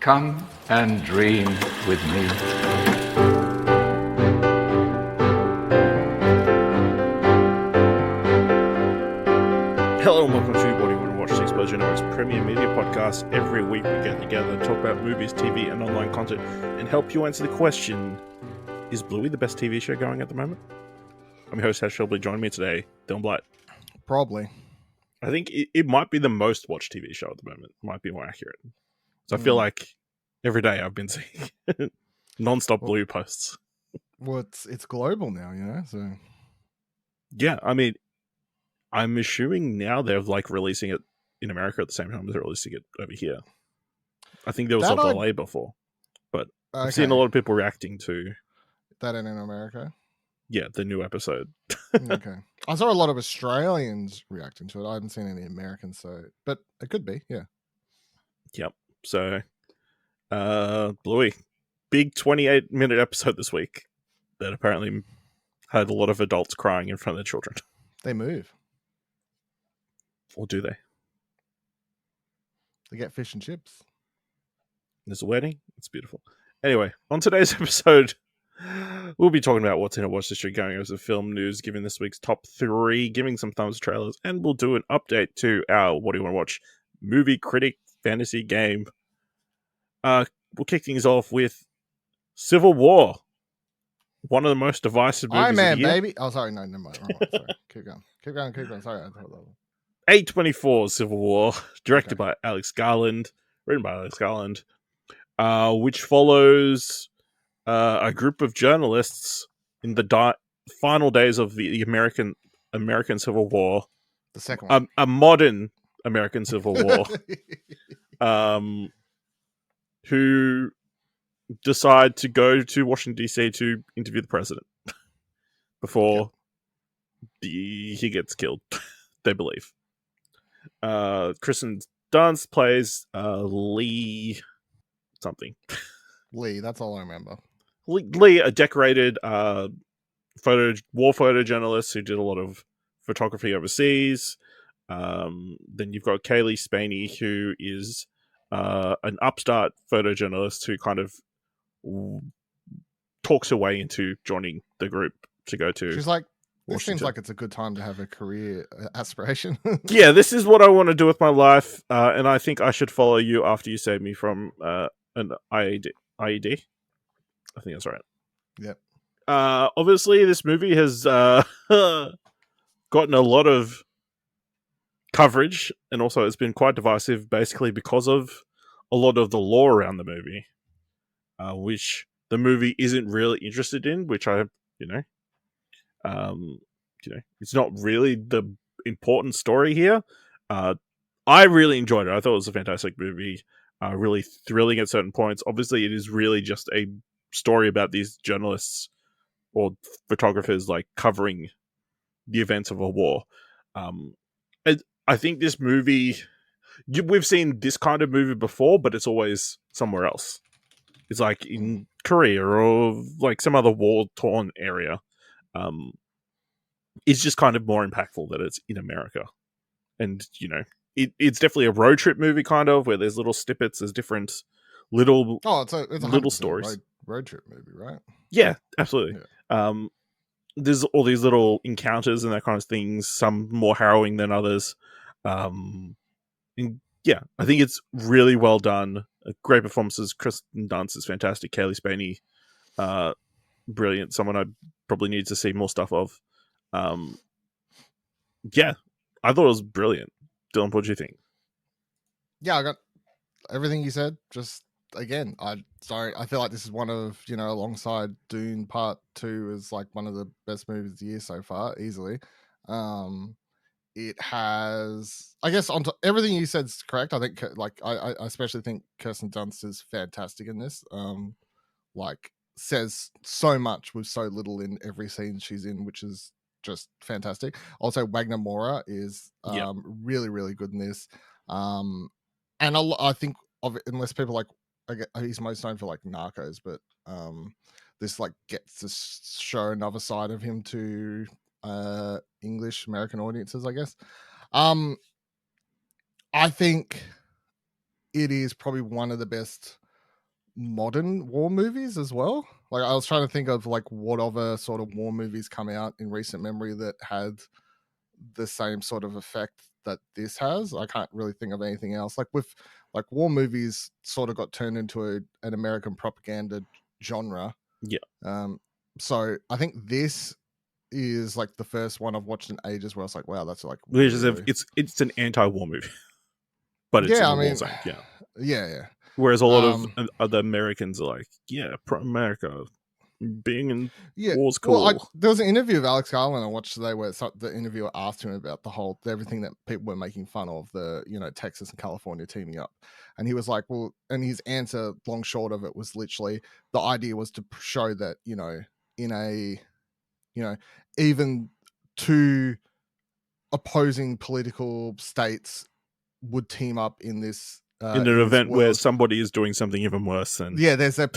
Come and dream with me. Hello and welcome to What Do You Want to Watch, the Explosion Network's premier media podcast. Every week we get together and talk about movies, TV, and online content and help you answer the question, is Bluey the best TV show going at the moment? I'm your host, Hash Shelby. Joining me today, Dylan Blight. Probably. I think it might be the most watched TV show at the moment. Might be more accurate. So I feel like every day I've been seeing non-stop Bluey posts. Well, it's global now, so... Yeah, I mean, I'm assuming now they're releasing it in America at the same time as they're releasing it over here. I think there was a delay before, but I've seen a lot of people reacting to that in America. Yeah, the new episode. Okay, I saw a lot of Australians reacting to it. I haven't seen any Americans, but it could be, yeah. Yep. So, Bluey, big 28-minute episode this week that apparently had a lot of adults crying in front of their children. They move. Or do they? They get fish and chips. There's a wedding. It's beautiful. Anyway, on today's episode, we'll be talking about what's in a watch this year, going over some film news, giving this week's top 3, giving some thumbs trailers, and we'll do an update to our What Do You Want to Watch movie critic fantasy game. We'll kick things off with Civil War, one of the most divisive movies Iron Man, of the year. baby. Oh, sorry, no, never mind. Sorry. Keep going. Sorry, I thought that was... A24 Civil War, directed by Alex Garland, written by Alex Garland, which follows a group of journalists in the final days of the American Civil War. The second one. A modern American Civil War. Who decide to go to Washington, D.C. to interview the president before he gets killed, they believe. Kristen Dunst plays Lee something. Lee, that's all I remember. Lee, a decorated war photojournalist who did a lot of photography overseas. Then you've got Kaylee Spaney, who is an upstart photojournalist who kind of talks her way into joining the group to go to. She's like, this Washington. seems like it's a good time to have a career aspiration. Yeah, this is what I want to do with my life, and I think I should follow you after you save me from an IED. I think that's right. Yep. Obviously, this movie has gotten a lot of coverage, and also it's been quite divisive, basically because of a lot of the lore around the movie, which the movie isn't really interested in. Which it's not really the important story here. I really enjoyed it. I thought it was a fantastic movie. Really thrilling at certain points. Obviously, it is really just a story about these journalists or photographers covering the events of a war. I think this movie, we've seen this kind of movie before, but it's always somewhere else. It's like in Korea or some other war-torn area. It's just kind of more impactful that it's in America. And, it's definitely a road trip movie, kind of, where there's little snippets, there's different little it's a little stories. Road trip movie, right? Yeah, absolutely. Yeah. There's all these little encounters and that kind of things, some more harrowing than others. And yeah, I think it's really well done. Great performances. Kristen Dunst is fantastic. Kaylee Spaney, brilliant. Someone I probably need to see more stuff of. Yeah, I thought it was brilliant. Dylan, what do you think? Yeah, I got everything you said. Just again, I feel like this is one of, alongside Dune Part 2 is one of the best movies of the year so far, easily. It has, I guess, everything you said is correct. I think, I especially think Kirsten Dunst is fantastic in this. Says so much with so little in every scene she's in, which is just fantastic. Also, Wagner Moura is really, really good in this. And I think unless people he's most known for Narcos, but this gets to show another side of him to English American audiences, I guess. I think it is probably one of the best modern war movies as well. Like I was trying to think of like what other sort of war movies come out in recent memory that had the same sort of effect that this has. I can't really think of anything else. Like with like war movies sort of got turned into an American propaganda genre. Yeah. So I think this is like the first one I've watched in ages where I was like, wow, that's like it's an anti-war movie, but it's in a war zone. Yeah. Whereas a lot of other Americans are like, yeah, America being in war's cool. Well, there was an interview of Alex Garland I watched today where the interviewer asked him about everything that people were making fun of, the Texas and California teaming up, and he was like, well, and his answer, long short of it, was literally the idea was to show that in a even two opposing political states would team up in this in an event where somebody is doing something even worse than there's a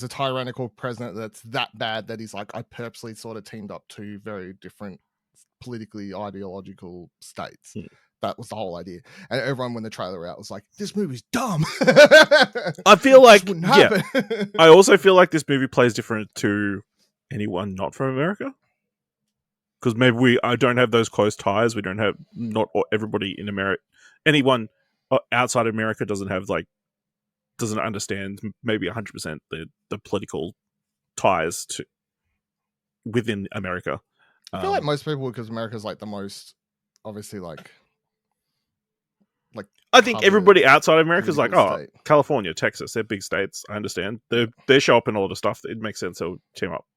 tyrannical president that's that bad that he's like, I purposely sort of teamed up two very different politically ideological states. That was the whole idea, and everyone when the trailer out was like, this movie's dumb. I feel like I also feel like this movie plays different to anyone not from America, because maybe I don't have those close ties. We don't have, not everybody in America, anyone outside America doesn't understand maybe 100% the political ties to within America. I feel like most people, because America's like the most obviously like I think everybody outside of America is like, oh, California, Texas, they're big states. I understand. They show up in all the stuff. It makes sense they'll team up.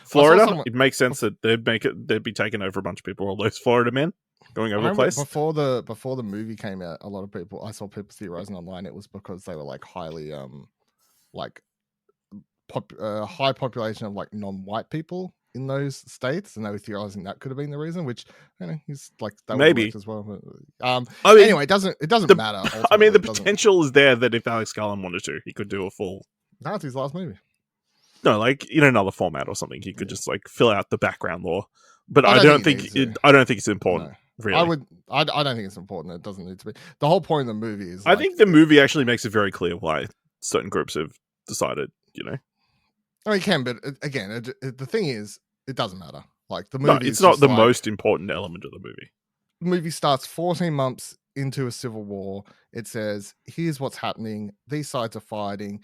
Florida, it makes sense that they'd be taking over a bunch of people. All those Florida men going over the place. Before the movie came out, a lot of people, I saw people theorizing online, it was because they were like highly high population of like non-white people in those states, and they were theorizing that could have been the reason, which he's like, that maybe as well. But, anyway, it doesn't matter. Ultimately. I mean, the potential is there that if Alex Garland wanted to, he could do a full. That's his last movie. No, like in another format or something, he could just like fill out the background lore. But I don't think it's important. No. Really, I don't think it's important. It doesn't need to be. The whole point of the movie is. I think the movie actually makes it very clear why certain groups have decided. I mean, it can, but again, the thing is, it doesn't matter. Like the movie, it's not the most important element of the movie. The movie starts 14 months into a civil war. It says, here's what's happening. These sides are fighting.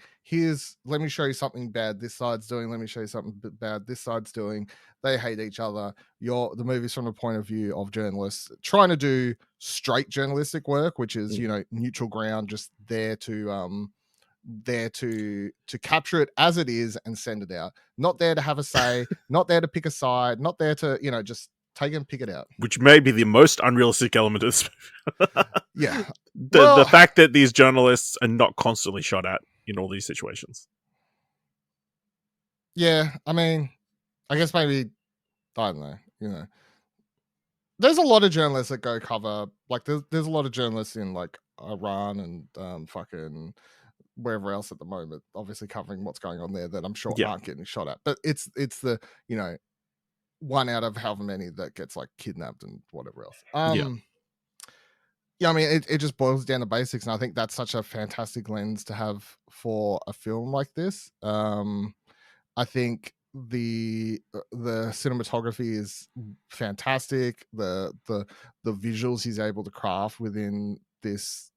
Let me show you something bad this side's doing. Let me show you something bad this side's doing. They hate each other. The movie's from the point of view of journalists trying to do straight journalistic work, which is, neutral ground, just there to capture it as it is and send it out. Not there to have a say, not there to pick a side, not there to, just take and pick it out. Which may be the most unrealistic element of this movie. Yeah. The fact that these journalists are not constantly shot at in all these situations. Yeah, I mean, I guess maybe, I don't know, there's a lot of journalists that go cover, like there's a lot of journalists in like Iran and fucking wherever else at the moment, obviously covering what's going on there that I'm sure aren't getting shot at. But it's the, one out of however many that gets like kidnapped and whatever else. I mean, it just boils down to basics, and I think that's such a fantastic lens to have for a film like this. I think the cinematography is fantastic. The visuals he's able to craft within this,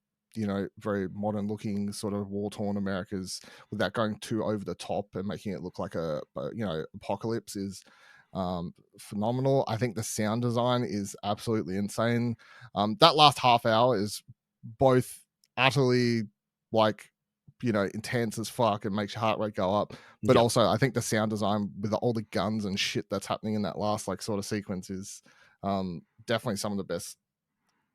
very modern looking sort of war-torn Americas without going too over the top and making it look like a apocalypse is phenomenal. I think the sound design is absolutely insane. That last half hour is both utterly like, intense as fuck and makes your heart rate go up, but also I think the sound design with all the guns and shit that's happening in that last like sort of sequence is definitely some of the best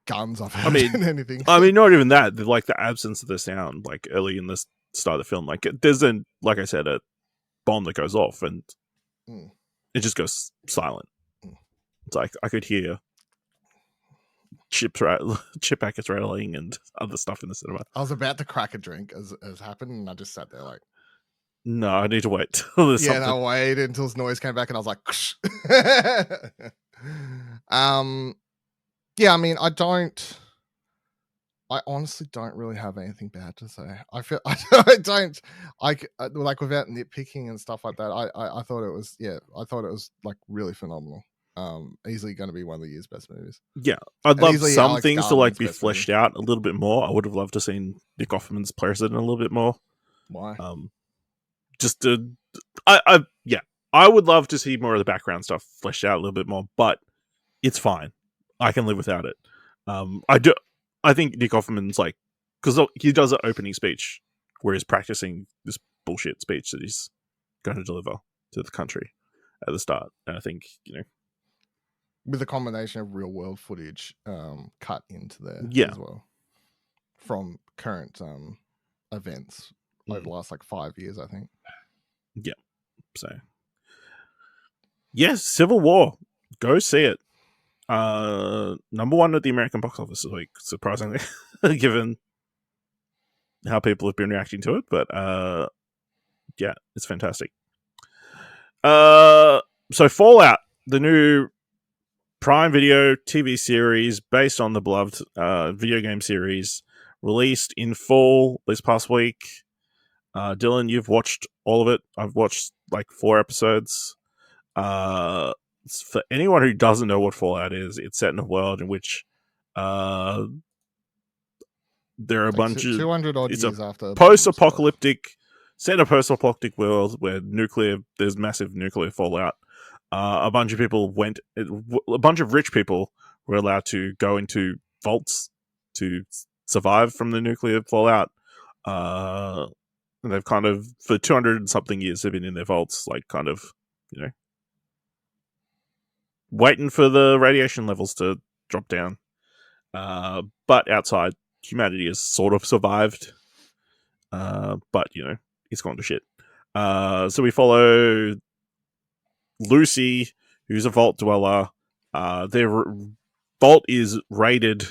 guns I've heard in anything. I mean, not even that, like the absence of the sound like early in the start of the film, like there's like I said, a bomb that goes off and it just goes silent. It's like I could hear chip packets rattling and other stuff in the cinema. I was about to crack a drink as happened, and I just sat there like, no, I need to wait till there's something. I waited until his noise came back, and I was like, yeah, I mean, I don't I honestly don't really have anything bad to say. I feel I don't like without nitpicking and stuff like that. I thought it was I thought it was like really phenomenal. Easily going to be one of the year's best movies. Yeah, I'd And love easily some Alex things to like Garland's be best fleshed movie. out a little bit more. I would have loved to seen Nick Offerman's president a little bit more. Why? Just to, I would love to see more of the background stuff fleshed out a little bit more, but it's fine. I can live without it. I think Nick Offerman's like, because he does an opening speech where he's practicing this bullshit speech that he's going to deliver to the country at the start, and I think with a combination of real world footage cut into there as well from current events over the last like 5 years, I think. Yeah. So yes, Civil War. Go see it. Number one at the American box office this week, surprisingly, given how people have been reacting to it. But yeah, it's fantastic. So Fallout, the new Prime Video TV series based on the beloved video game series, released in fall this past week. Dylan, you've watched all of it. I've watched like 4 episodes. For anyone who doesn't know what Fallout is, it's set in a world in which there are a bunch of 200 odd years after post-apocalyptic, set in a post-apocalyptic world where there's massive nuclear fallout. A bunch of rich people were allowed to go into vaults to survive from the nuclear fallout. And they've kind of, for 200 and something years, they've been in their vaults, like kind of, waiting for the radiation levels to drop down. But outside, humanity has sort of survived. But, it's gone to shit. So we follow Lucy, who's a vault dweller. Their vault is raided,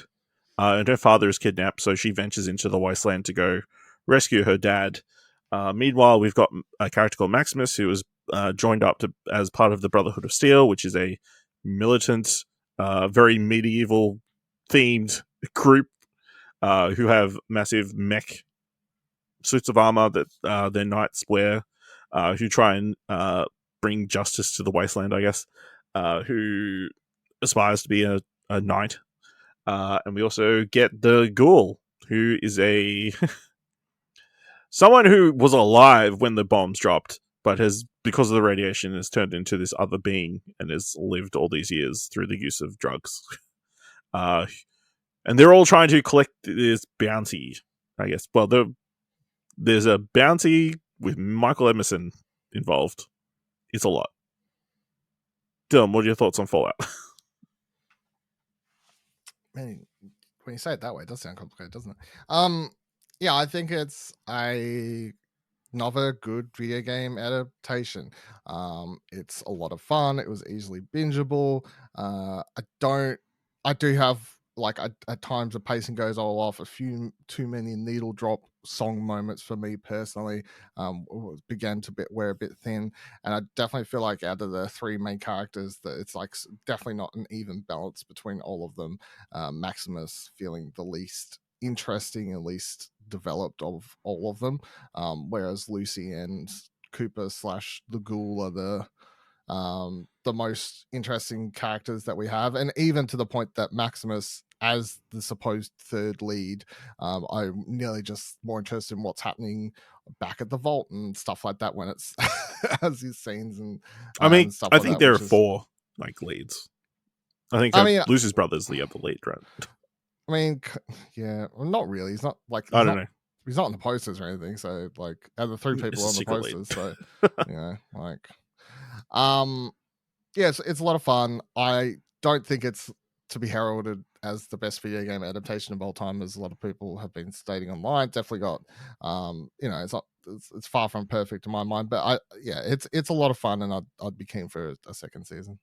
and her father is kidnapped, so she ventures into the wasteland to go rescue her dad. Meanwhile, we've got a character called Maximus, who was joined up as part of the Brotherhood of Steel, which is a militant, very medieval themed group who have massive mech suits of armor that their knights wear, who try and bring justice to the wasteland, I guess, who aspires to be a knight. And we also get the Ghoul, who is someone who was alive when the bombs dropped, but has, because of the radiation, has turned into this other being and has lived all these years through the use of drugs. And they're all trying to collect this bounty, I guess. Well, there's a bounty with Michael Emerson involved. It's a lot. Dylan, what are your thoughts on Fallout? Man, when you say it that way, it does sound complicated, doesn't it? Yeah, I think it's another good video game adaptation. It's a lot of fun. It was easily bingeable. I do have like at times the pacing goes all off, a few too many needle drop song moments for me personally. Began to wear a bit thin, and I definitely feel like out of the 3 main characters that it's like definitely not an even balance between all of them. Maximus feeling the least interesting and least developed of all of them, whereas Lucy and Cooper / the Ghoul are the most interesting characters that we have, and even to the point that Maximus, as the supposed third lead, I'm nearly just more interested in what's happening back at the vault and stuff like that when it's as these scenes and I mean, and stuff I like think that, there are which is- 4 like leads. I think Lucy's brother's the other lead, right? I mean, yeah, well, not really. He's not like I don't know. He's not in the posters or anything. So like, out of the 3 people on the posters, so like, yeah, it's a lot of fun. I don't think it's to be heralded as the best video game adaptation of all time, as a lot of people have been stating online. Definitely got, it's far from perfect in my mind, but it's a lot of fun, and I'd be keen for a second season.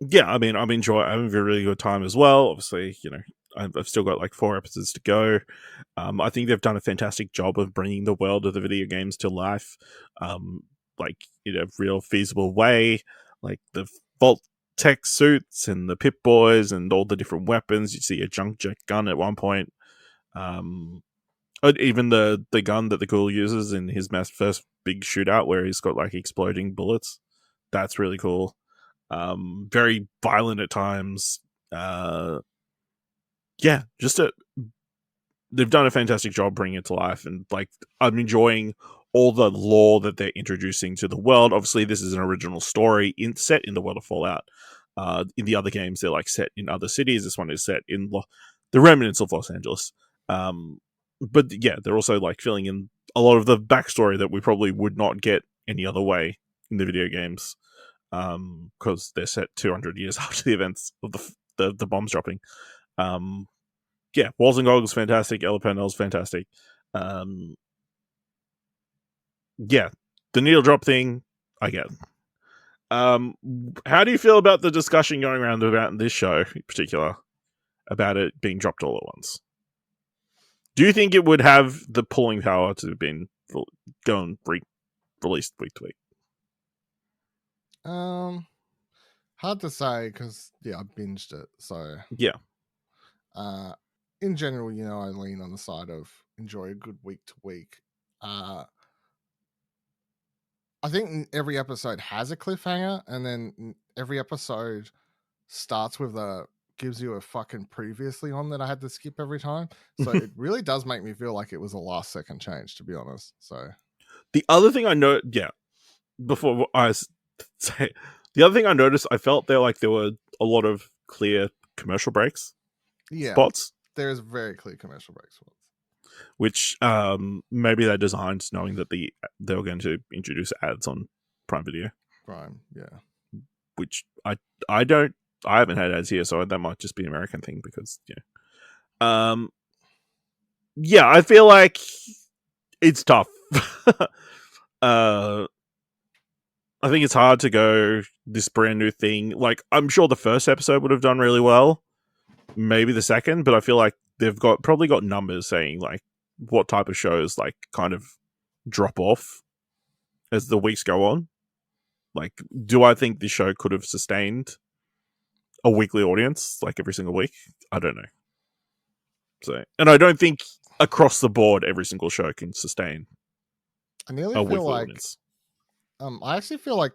Yeah, I mean, I'm having a really good time as well. Obviously, I've still got like 4 episodes to go. I think they've done a fantastic job of bringing the world of the video games to life, like in a real feasible way. Like the vault tech suits and the Pip Boys and all the different weapons. You see a junk jet gun at one point. Even the gun that the Ghoul uses in his first big shootout where he's got like exploding bullets. That's really cool. Very violent at times. They've done a fantastic job bringing it to life, and like I'm enjoying all the lore that they're introducing to the world. Obviously, this is an original story set in the world of Fallout. In the other games, they're like set in other cities. This one is set in the remnants of Los Angeles. But yeah, they're also like filling in a lot of the backstory that we probably would not get any other way in the video games, because they're set 200 years after the events of the bombs dropping. Yeah, Walls and Goggles fantastic. Ella Purnell's fantastic. Yeah, the needle drop thing, I get. How do you feel about the discussion going around about this show in particular about it being dropped all at once? Do you think it would have the pulling power to have been released week to week? Hard to say because I binged it. So yeah. In general, I lean on the side of enjoy a good week to week. I think every episode has a cliffhanger, and then every episode starts with gives you a fucking previously on that I had to skip every time. So it really does make me feel like it was a last second change, to be honest. So the other thing I know, before I say, the other thing I noticed, I felt there were a lot of clear commercial breaks. Spots. There's very clear commercial break spots. Which maybe they designed knowing that they were going to introduce ads on Prime Video. Prime, yeah. Which I haven't had ads here, so that might just be an American thing because I feel like it's tough. I think it's hard to go this brand new thing. Like, I'm sure the first episode would have done really well, maybe the second, but I feel like they've probably got numbers saying like what type of shows like kind of drop off as the weeks go on. Like, do I think this show could have sustained a weekly audience like every single week? I don't know. So, and I don't think across the board every single show can sustain a weekly audience. I actually feel like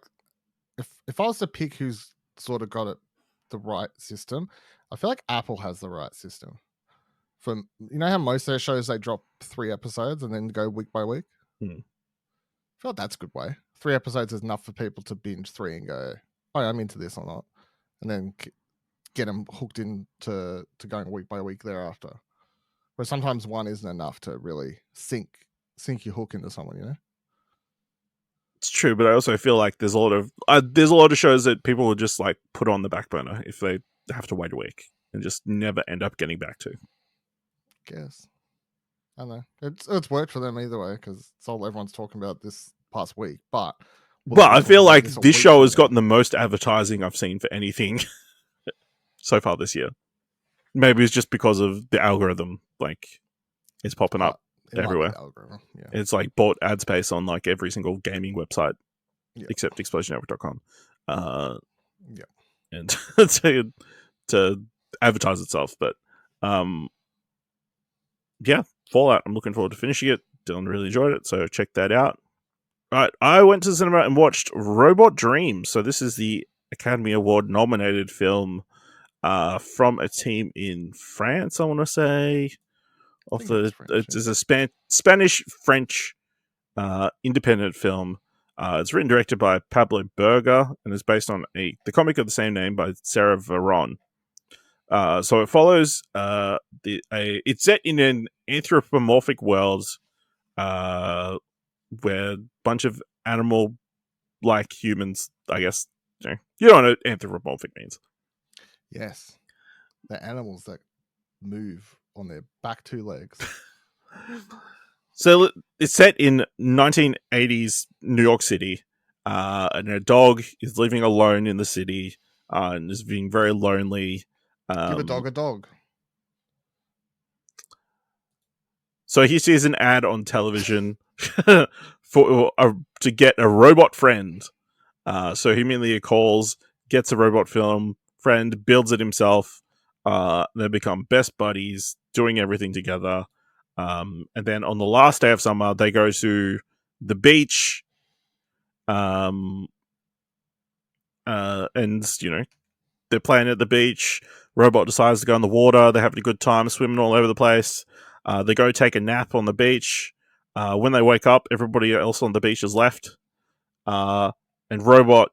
if I was to pick who's sort of got it the right system, I feel like Apple has the right system. How most of their shows they drop 3 episodes and then go week by week. I feel like that's a good way. 3 episodes is enough for people to binge 3 and go, "Oh, I'm into this or not," and then get them hooked into going week by week thereafter. But sometimes one isn't enough to really sink your hook into someone. It's true, but I also feel like there's a lot of shows that people will just like put on the back burner if they have to wait a week and just never end up getting back to. Guess I don't know. It's worked for them either way because it's all everyone's talking about this past week. But I feel like this show has gotten the most advertising I've seen for anything so far this year. Maybe it's just because of the algorithm. Like, it's popping up everywhere. Yeah. It's like bought ad space on like every single gaming website except ExplosionNetwork.com. And to advertise itself. But Fallout, I'm looking forward to finishing it. Dylan really enjoyed it, so check that out. Right, I went to the cinema and watched Robot Dreams. So this is the Academy Award nominated film from a team in France, I want to say. It's a Spanish-French independent film. It's written and directed by Pablo Berger and is based on the comic of the same name by Sarah Varon. So it follows it's set in an anthropomorphic world where a bunch of animal-like humans, I guess, you know what anthropomorphic means. Yes. They're animals that move on their back 2 legs. So it's set in 1980s New York City, and a dog is living alone in the city and is being very lonely. Give a dog a dog. So he sees an ad on television to get a robot friend. So he immediately calls gets a robot film friend, builds it himself. They become best buddies, doing everything together. And then on the last day of summer, they go to the beach. And they're playing at the beach. Robot decides to go in the water. They're having a good time, swimming all over the place. They go take a nap on the beach. When they wake up, everybody else on the beach is left. And Robot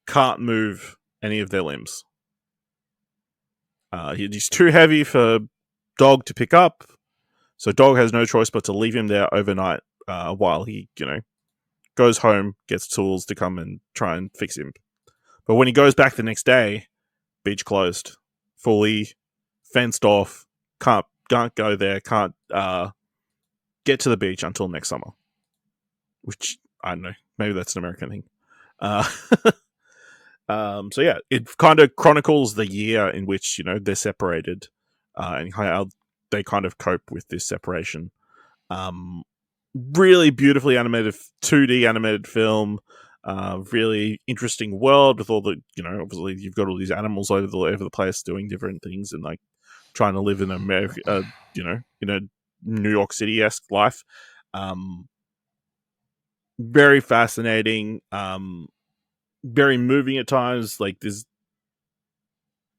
can't move any of their limbs. He's too heavy for Dog to pick up, so Dog has no choice but to leave him there overnight while he, goes home, gets tools to come and try and fix him. But when he goes back the next day, beach closed, fully fenced off, can't go there, can't get to the beach until next summer. Which, I don't know, maybe that's an American thing. So yeah, it kind of chronicles the year in which, they're separated, and how they kind of cope with this separation. Really beautifully animated 2D animated film. Really interesting world with all the, obviously you've got all these animals over the place doing different things and like trying to live in America, in a New York City-esque life. Very fascinating. Very moving at times. Like there's just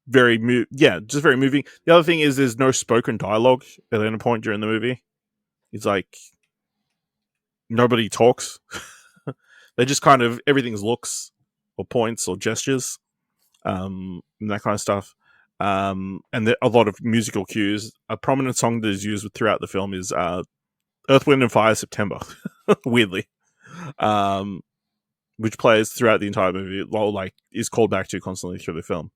very moving. The other thing is there's no spoken dialogue at any point during the movie. It's like nobody talks. They just kind of everything's looks or points or gestures, and that kind of stuff. And a lot of musical cues. A prominent song that is used throughout the film is "Earth, Wind and Fire, September." Weirdly, which plays throughout the entire movie, or like is called back to constantly through the film.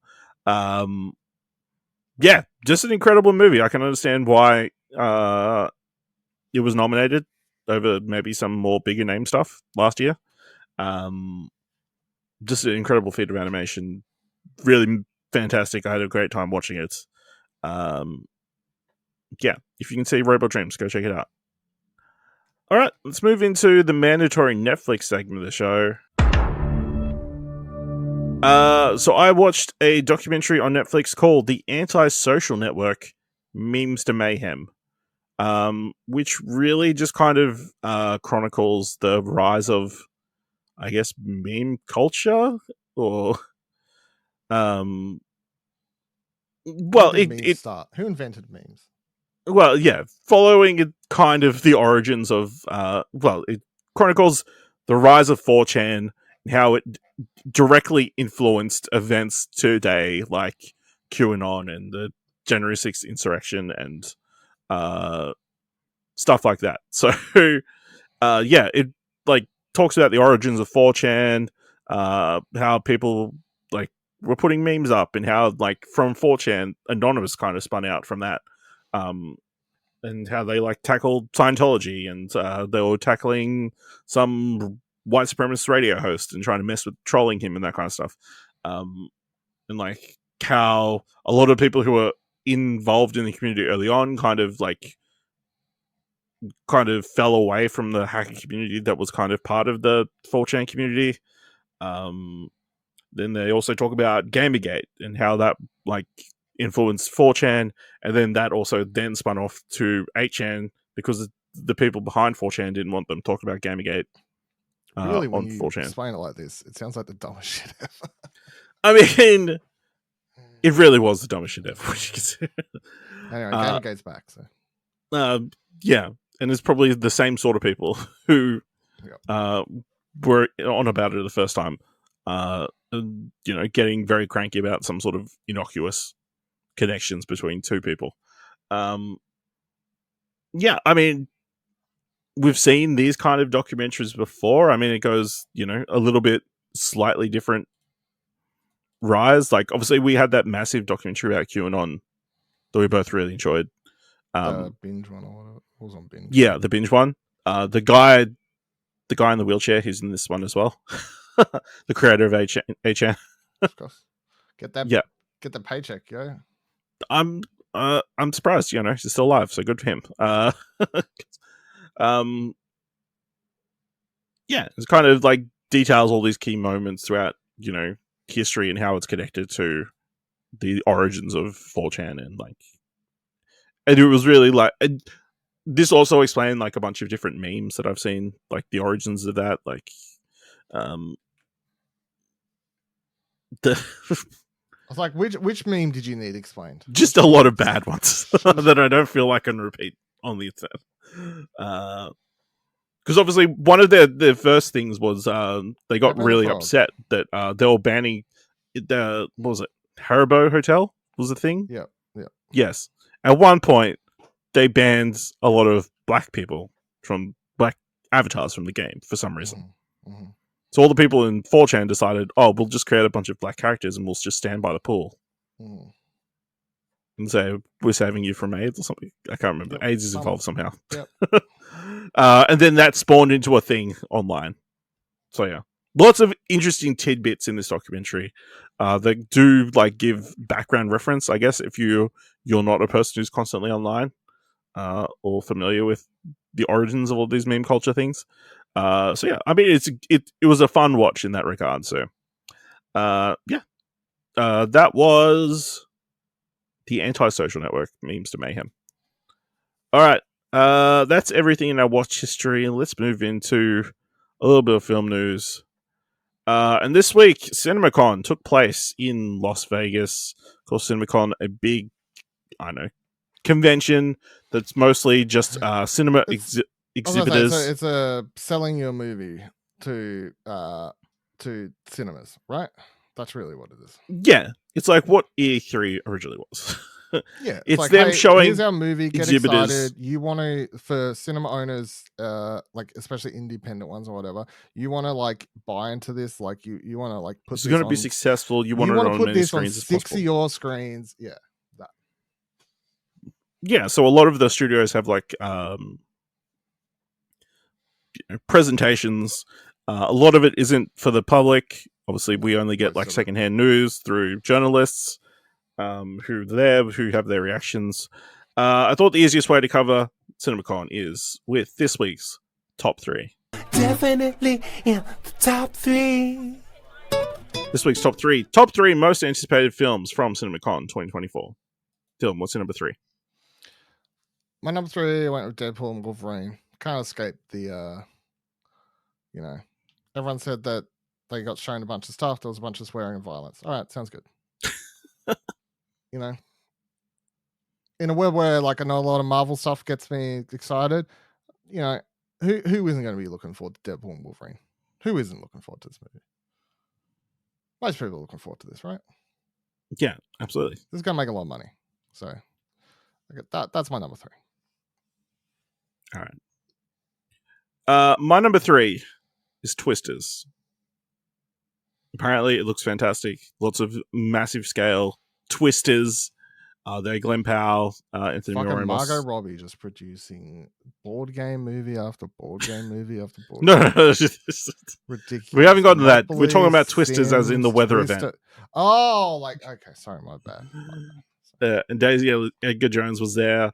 Yeah, just an incredible movie. I can understand why it was nominated over maybe some more bigger name stuff last year. Just an incredible feat of animation. Really fantastic. I had a great time watching it. Yeah, if you can see Robot Dreams, go check it out. All right, let's move into the mandatory Netflix segment of the show. So I watched a documentary on Netflix called The Antisocial Network, Memes to Mayhem, which really just kind of chronicles the rise of, I guess, meme culture, or well, Who invented memes? Well, yeah, following it, kind of the origins of it chronicles the rise of 4chan and how it directly influenced events today, like QAnon and the January 6th insurrection and stuff like that. So, it like talks about the origins of 4chan, how people like were putting memes up, and how like from 4chan, Anonymous kind of spun out from that, and how they like tackled Scientology, and they were tackling some white supremacist radio host and trying to mess with trolling him and that kind of stuff, and like how a lot of people who were involved in the community early on kind of fell away from the hacker community that was kind of part of the 4chan community. Then they also talk about Gamergate and how that like influenced 4chan, and then that also then spun off to 8chan because the people behind 4chan didn't want them talking about Gamergate. Really, when on you 4chan. explain it like this, it sounds like the dumbest shit ever. I mean, it really was the dumbest shit ever. Anyway, Gamergate's back, so yeah, and it's probably the same sort of people who were on about it the first time, getting very cranky about some sort of innocuous connections between two people. Yeah, I mean, we've seen these kind of documentaries before. I mean, it goes, a little bit slightly different rise. Like, obviously, we had that massive documentary about QAnon that we both really enjoyed. The binge one, or whatever. It was on binge. Yeah, the binge one. The guy in the wheelchair, who's in this one as well. The creator of HN. Of course. Get that. Yeah. Get the paycheck, yo. I'm surprised. He's still alive, so good for him. Yeah, it's kind of like details all these key moments throughout, history and how it's connected to the origins of 4chan, and it was really like. This also explained like a bunch of different memes that I've seen, like the origins of that, the I was like, which meme did you need explained? just a lot of bad ones that I don't feel like I can repeat on the internet. Because obviously one of their first things was they got really upset that they were banning what was it? Haribo Hotel was the thing? Yeah. Yes. At one point, they banned a lot of black people from black avatars from the game for some reason. Mm-hmm. So all the people in 4chan decided, oh, we'll just create a bunch of black characters and we'll just stand by the pool. Mm. And say, we're saving you from AIDS or something. I can't remember. Yep. AIDS is involved somehow. Yep. And then that spawned into a thing online. So yeah. Lots of interesting tidbits in this documentary that do like give background reference, I guess, if you're not a person who's constantly online. Or familiar with the origins of all these meme culture things. So yeah, I mean it was a fun watch in that regard. So that was the Antisocial Network, Memes to Mayhem. All right, that's everything in our watch history, and let's move into a little bit of film news. And this week, CinemaCon took place in Las Vegas. Of course, CinemaCon, a big, convention that's mostly just cinema exhibitors. Say, so it's a selling your movie to cinemas, right? That's really what it is. Yeah, it's like what E3 originally was. Yeah, it's like, them hey, showing here's our movie. Get exhibitors. excited. You want to, for cinema owners, like especially independent ones or whatever, you want to like buy into this. Like you want to like put this this is going to on, be successful. You want to put many this screens on as 6 possible. of your screens. Yeah. Yeah, so a lot of the studios have like presentations. A lot of it isn't for the public. Obviously, we only get like secondhand news through journalists who are there, who have their reactions. I thought the easiest way to cover CinemaCon is with this week's top 3. Definitely in the top 3. This week's top 3. Top 3 most anticipated films from CinemaCon 2024. Dylan, what's your number 3? My number 3 went with Deadpool and Wolverine. Can't escape the, everyone said that they got shown a bunch of stuff. There was a bunch of swearing and violence. All right, sounds good. In a world where like I know a lot of Marvel stuff gets me excited, who isn't going to be looking forward to Deadpool and Wolverine? Who isn't looking forward to this movie? Most people are looking forward to this, right? Yeah, absolutely. This is going to make a lot of money. So that's my number 3. All right. My number 3 is Twisters. Apparently, it looks fantastic. Lots of massive scale Twisters. They're Glenn Powell, Anthony Fucking Ramos. Margot Robbie just producing board game movie after board game movie after board No, game. Ridiculous. We haven't gotten to that. Monopoly, We're talking about Twisters Sims, as in the weather Twister. event. Oh, like, okay, sorry, my bad. And Daisy Edgar Jones was there.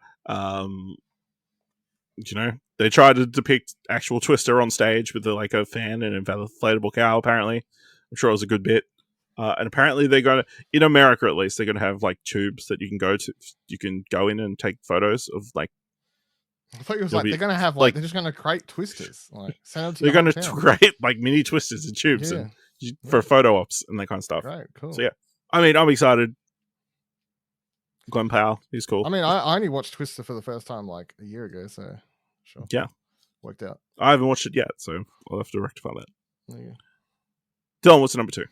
They tried to depict actual Twister on stage with a fan and an inflatable cow, apparently. I'm sure it was a good bit. And apparently they're going to, in America at least, they're going to have tubes that you can go to. You can go in and take photos of I thought it was they're going to have they're just going to create Twisters. Send them to they're going to create mini Twisters in tubes for photo ops and that kind of stuff. Right, cool. So yeah, I mean, I'm excited. Glenn Powell, he's cool. I mean, I only watched Twister for the first time a year ago, so sure. Yeah. Worked out. I haven't watched it yet, so I'll have to rectify that. There you go. Dylan, what's the number 2?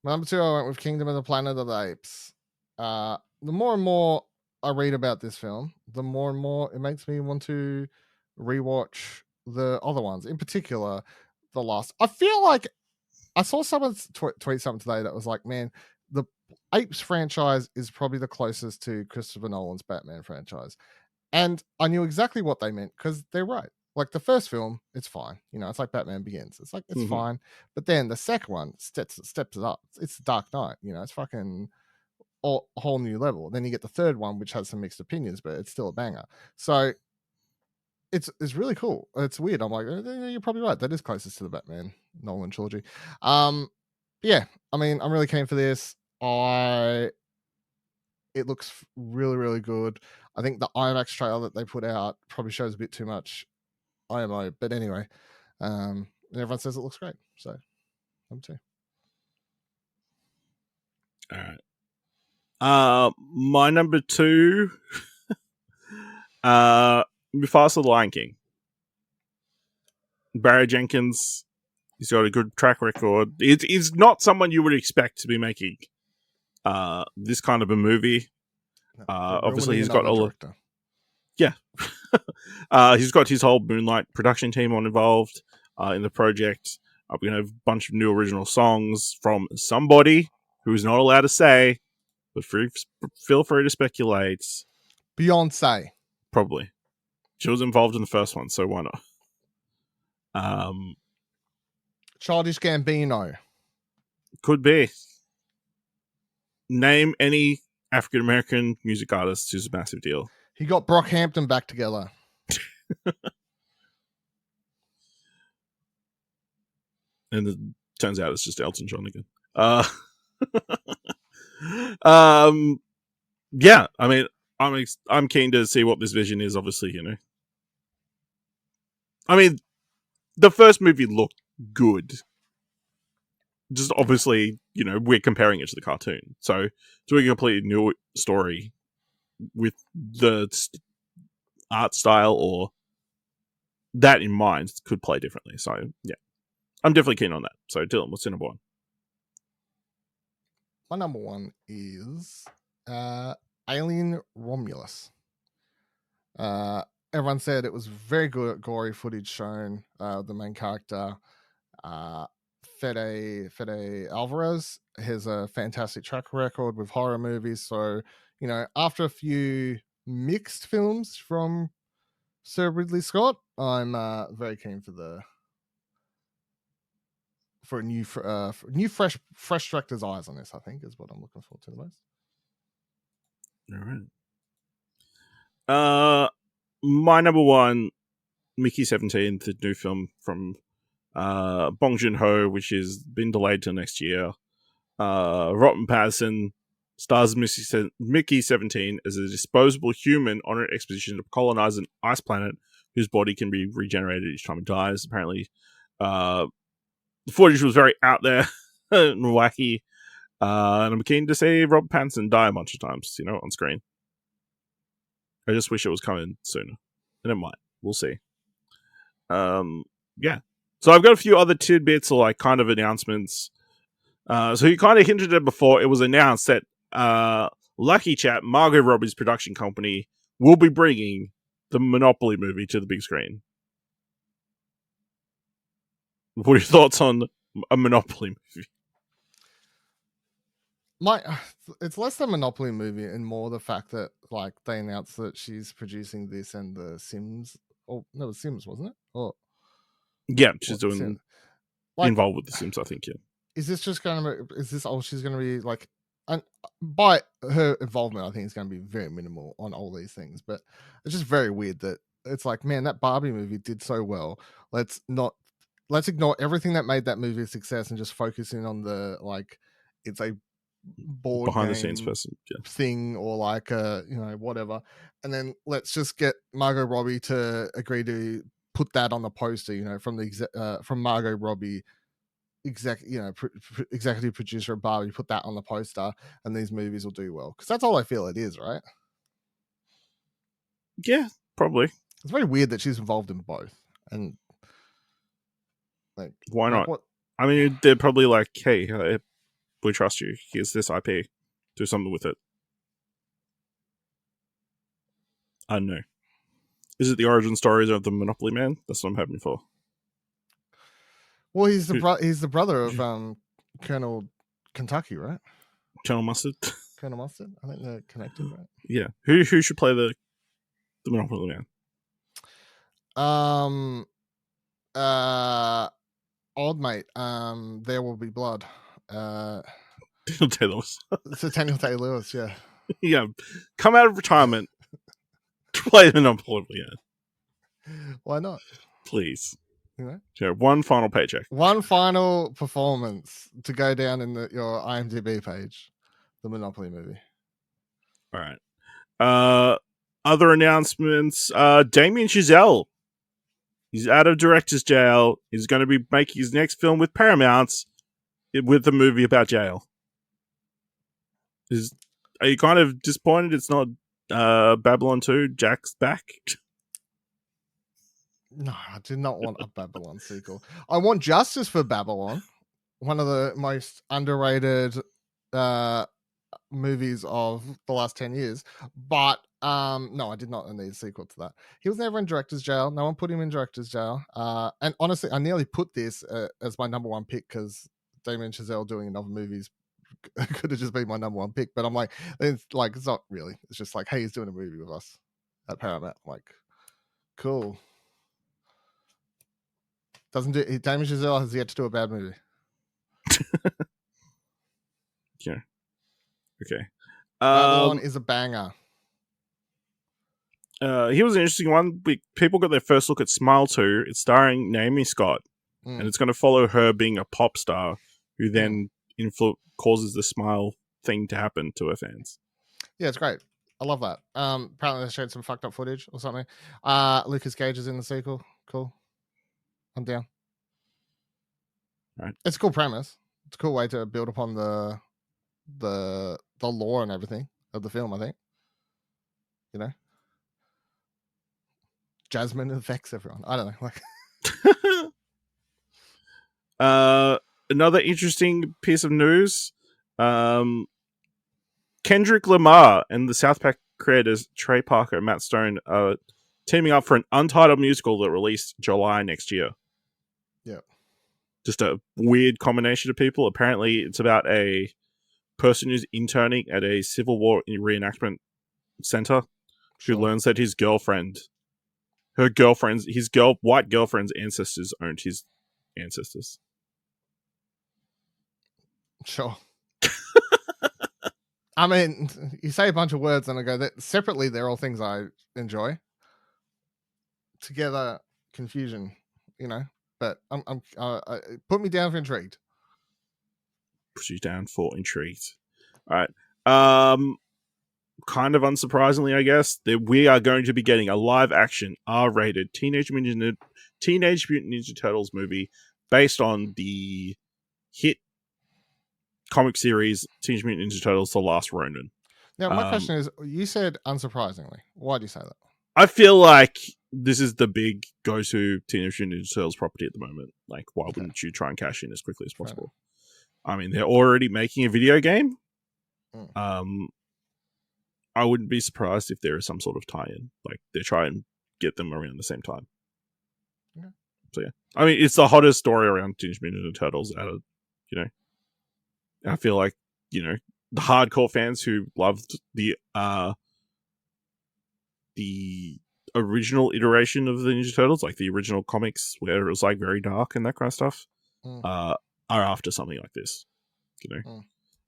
My number 2, I went with Kingdom of the Planet of the Apes. The more and more I read about this film, the more and more it makes me want to rewatch the other ones. In particular, the last. I feel like I saw someone tweet something today that was like, man, the Apes franchise is probably the closest to Christopher Nolan's Batman franchise. And I knew exactly what they meant because they're right. Like the first film, it's fine. It's like Batman Begins. It's it's fine. But then the second one steps it up. It's the Dark Knight. It's fucking a whole new level. Then you get the third one, which has some mixed opinions, but it's still a banger. So it's really cool. It's weird. I'm like, you're probably right. That is closest to the Batman Nolan trilogy. yeah, I mean, I'm really keen for this. It looks really, really good. I think the IMAX trailer that they put out probably shows a bit too much IMO, but anyway, everyone says it looks great, so I'm too. All right. My number 2, Mufasa the Lion King. Barry Jenkins, he's got a good track record. He's not someone you would expect to be making this kind of a movie. Obviously, he's got director. Yeah. He's got his whole Moonlight production team involved in the project. We're going to have a bunch of new original songs from somebody who's not allowed to say, but feel free to speculate. Beyonce. Probably. She was involved in the first one, so why not? Childish Gambino. Could be. Name any African American music artist who's a massive deal. He got Brockhampton back together. And it turns out it's just Elton John again. Yeah, I mean, I'm keen to see what this vision is, obviously, you know. I mean, the first movie looked good. Just obviously, you know, we're comparing it to the cartoon. So, doing a completely new story with the art style or that in mind could play differently. So, yeah. I'm definitely keen on that. So, Dylan, what's your number 1? My number 1 is Alien Romulus. Everyone said it was very good, gory footage shown. The main character, Fede Alvarez, has a fantastic track record with horror movies. So, you know, after a few mixed films from Sir Ridley Scott, I'm very keen for a new fresh director's eyes on this. I think is what I'm looking forward to the most. All right. My number 1, Mickey 17, the new film from Bong Joon-ho, which has been delayed till next year. Robert Pattinson stars Mickey 17 as a disposable human on an expedition to colonize an ice planet whose body can be regenerated each time it dies. Apparently, the footage was very out there and wacky. And I'm keen to see Robert Pattinson die a bunch of times, you know, on screen. I just wish it was coming sooner. And it might. We'll see. Yeah. So I've got a few other tidbits or like kind of announcements. So you kind of hinted at before. It was announced that Lucky Chat, Margot Robbie's production company, will be bringing the Monopoly movie to the big screen. What are your thoughts on a Monopoly movie? It's less the Monopoly movie and more the fact that like they announced that she's producing this and the Sims. Oh no, it was Sims, wasn't it? Oh yeah, she's doing involved with the Sims. I think. Yeah. Is this just going to? Is this all she's going to be like? And by her involvement, I think it's going to be very minimal on all these things. But it's just very weird that it's like, man, that Barbie movie did so well. Let's ignore everything that made that movie a success and just focus in on the like. It's a board behind game the scenes person thing or like you know, whatever, and then let's just get Margot Robbie to agree to put that on the poster, you know, from the from Margot Robbie, executive producer of Barbie, put that on the poster and these movies will do well, because that's all I feel it is, right? Yeah, probably. It's very weird that she's involved in both, and like, why not? I mean, they're probably like, hey, we trust you. Here's this IP. Do something with it. I don't know. Is it the origin stories of the Monopoly Man? That's what I'm hoping for. Well, he's the brother of Colonel Kentucky, right? Colonel Mustard. Colonel Mustard. I think they're connected, right? Yeah. Who should play the Monopoly Man? Old mate. There Will Be Blood. Daniel Day-Lewis. It's a Daniel Day-Lewis, yeah. Yeah. Come out of retirement. Play the Monopoly Man. Why not? Please. You know, Yeah, one final paycheck. one final performance to go down in your IMDb page. The Monopoly movie. All right. Other announcements. Damien Chazelle. He's out of director's jail. He's going to be making his next film with Paramount with a movie about jail. Are you kind of disappointed it's not Babylon 2, Jack's back? No, I did not want a Babylon sequel. I want Justice for Babylon, one of the most underrated movies of the last 10 years. But no, I did not need a sequel to that. He was never in director's jail. No one put him in director's jail. And honestly, I nearly put this as my number one pick because Damien Chazelle doing another movie could have just been my number one pick. But I'm like, it's not really. It's just like, hey, he's doing a movie with us at Paramount. I'm like, cool. Damien Chazelle has yet to do a bad movie. Yeah. Okay. Babylon is a banger. Here was an interesting one. People got their first look at Smile 2. It's starring Naomi Scott, and it's going to follow her being a pop star who then causes the Smile thing to happen to her fans. Yeah, it's great. I love that. Apparently they showed some fucked up footage or something. Lucas Gage is in the sequel. Cool. I'm down. Right. It's a cool premise. It's a cool way to build upon the lore and everything of the film, I think. You know? Jasmine affects everyone. I don't know. Like another interesting piece of news. Kendrick Lamar and the South Park creators Trey Parker and Matt Stone are teaming up for an untitled musical that released July next year. Yeah. Just a weird combination of people. Apparently, it's about a person who's interning at a Civil War reenactment center who learns that his white girlfriend's ancestors owned his ancestors. Sure. I mean, you say a bunch of words and I go, that separately, they're all things I enjoy. Together, confusion, you know. But put me down for intrigued. Put you down for intrigued. All right. Kind of unsurprisingly, I guess, that we are going to be getting a live-action R-rated Teenage Mutant Ninja Turtles movie based on the hit comic series Teenage Mutant Ninja Turtles: The Last Ronin. Now, my question is, you said unsurprisingly. Why do you say that? I feel like this is the big go-to Teenage Mutant Ninja Turtles property at the moment. Like, why wouldn't you try and cash in as quickly as possible? I mean, they're already making a video game. I wouldn't be surprised if there is some sort of tie-in. Like, they try and get them around the same time. Okay. So, yeah. I mean, it's the hottest story around Teenage Mutant Ninja Turtles out of, I feel like, the hardcore fans who loved the original iteration of the Ninja Turtles, like the original comics where it was like very dark and that kind of stuff, are after something like this,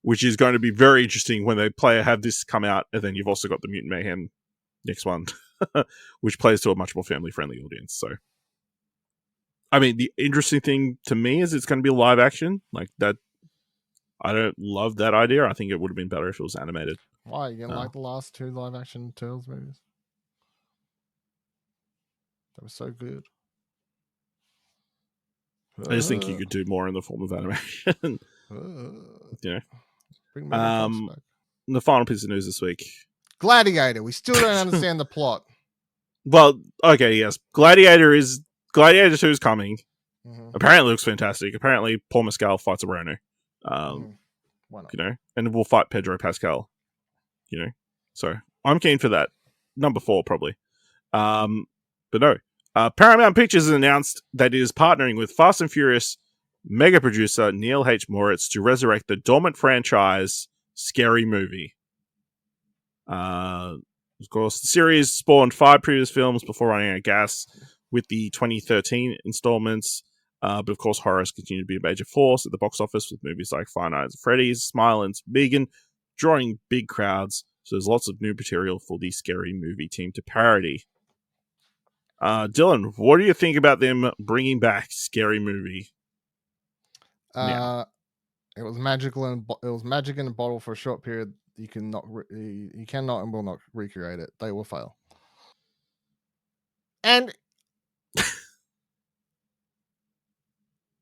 which is going to be very interesting when they have this come out, and then you've also got the Mutant Mayhem next one, which plays to a much more family-friendly audience. So, I mean, the interesting thing to me is it's going to be live action. Like that, I don't love that idea. I think it would have been better if it was animated. Why? You didn't like the last two live-action Turtles movies? That was so good. I just think you could do more in the form of animation. The final piece of news this week. Gladiator. We still don't understand the plot. Well, okay, yes. Gladiator 2 is coming. Apparently looks fantastic. Apparently Paul Mescal fights a Rhino. Why not? And we'll fight Pedro Pascal. So I'm keen for that. Number 4, probably. But no. Paramount Pictures has announced that it is partnering with Fast and Furious mega producer Neil H. Moritz to resurrect the dormant franchise Scary Movie. Of course, the series spawned 5 previous films before running out of gas with the 2013 installments. But of course, horror has continued to be a major force at the box office with movies like Five Nights at Freddy's, Smile, and Vegan, drawing big crowds. So there's lots of new material for the Scary Movie team to parody. Dylan, what do you think about them bringing back Scary Movie? It was magical and it was magic in a bottle for a short period. You cannot and will not recreate it. They will fail. And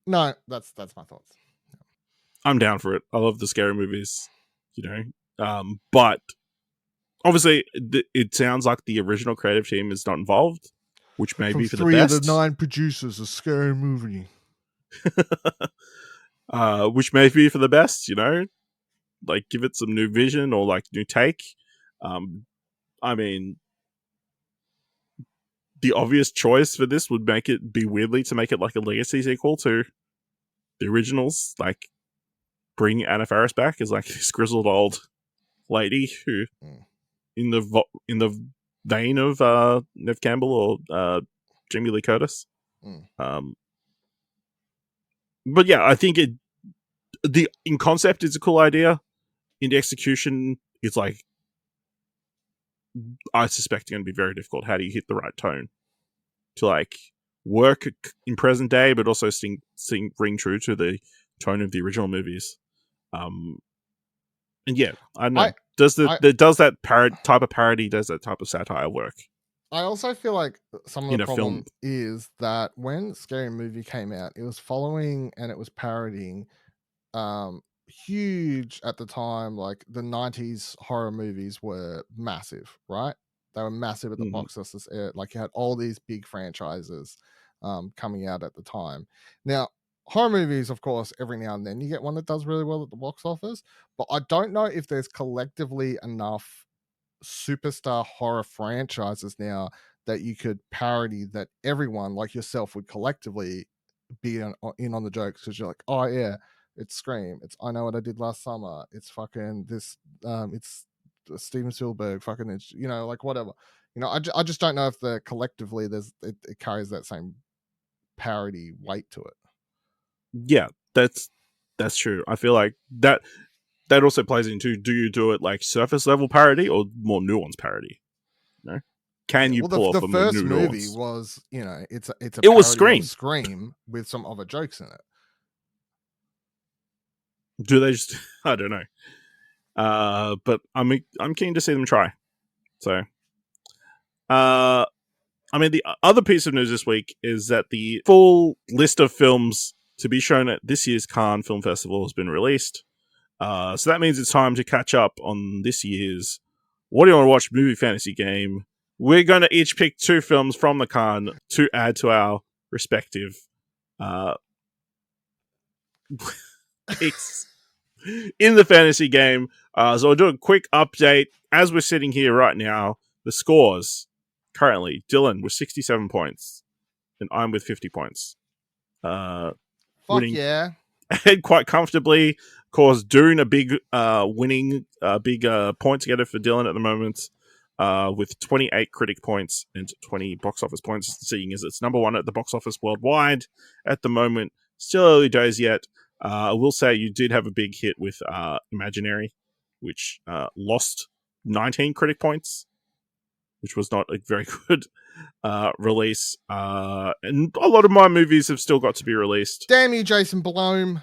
no, that's my thoughts. I'm down for it. I love the scary movies, but obviously it sounds like the original creative team is not involved, which may be for the best. 3 of the 9 producers, a Scary Movie. Which may be for the best, like give it some new vision or like new take. I mean, the obvious choice for this would make it be weirdly to make it like a legacy sequel to the originals, like bring Anna Faris back as like this grizzled old lady who, in the vein of Nev Campbell or Jamie Lee Curtis. But yeah, I think in concept it's a cool idea. In the execution, it's like, I suspect it's going to be very difficult. How do you hit the right tone to like work in present day, but also ring true to the tone of the original movies? And yeah, I don't know. Does that type of parody, does that type of satire work? I also feel like some of the problem is that when Scary Movie came out, it was following and it was parodying huge at the time. Like the 90s horror movies were massive, right? They were massive at the box office. Like you had all these big franchises coming out at the time. Now, horror movies, of course, every now and then you get one that does really well at the box office, but I don't know if there's collectively enough superstar horror franchises now that you could parody that everyone like yourself would collectively be in on the jokes, because you're like, oh yeah, it's Scream, it's I Know What I Did Last Summer, it's fucking this, it's Steven Spielberg, fucking, it's, like whatever. I just don't know if the collectively it carries that same parody weight to it. Yeah, that's true. I feel like that also plays into, do you do it like surface level parody or more nuanced parody? Can you pull off a more nuanced? The first movie was, it's a parody was Scream. Of Scream with some other jokes in it. Do they just? I don't know. But I'm keen to see them try. So, I mean, the other piece of news this week is that the full list of films to be shown at this year's Cannes Film Festival has been released. So that means it's time to catch up on this year's What Do You Want to Watch Movie Fantasy Game. We're going to each pick 2 films from the Cannes to add to our respective picks in the fantasy game. So I'll do a quick update. As we're sitting here right now, the scores currently, Dylan with 67 points and I'm with 50 points. Fuck winning yeah. Ahead quite comfortably. Of course, Dune a big winning big point together for Dylan at the moment, with 28 critic points and 20 box office points, seeing as it's number 1 at the box office worldwide at the moment. Still early days yet. I will say you did have a big hit with Imaginary, which lost 19 critic points, which was not a very good release. And a lot of my movies have still got to be released. Damn you, Jason Blome.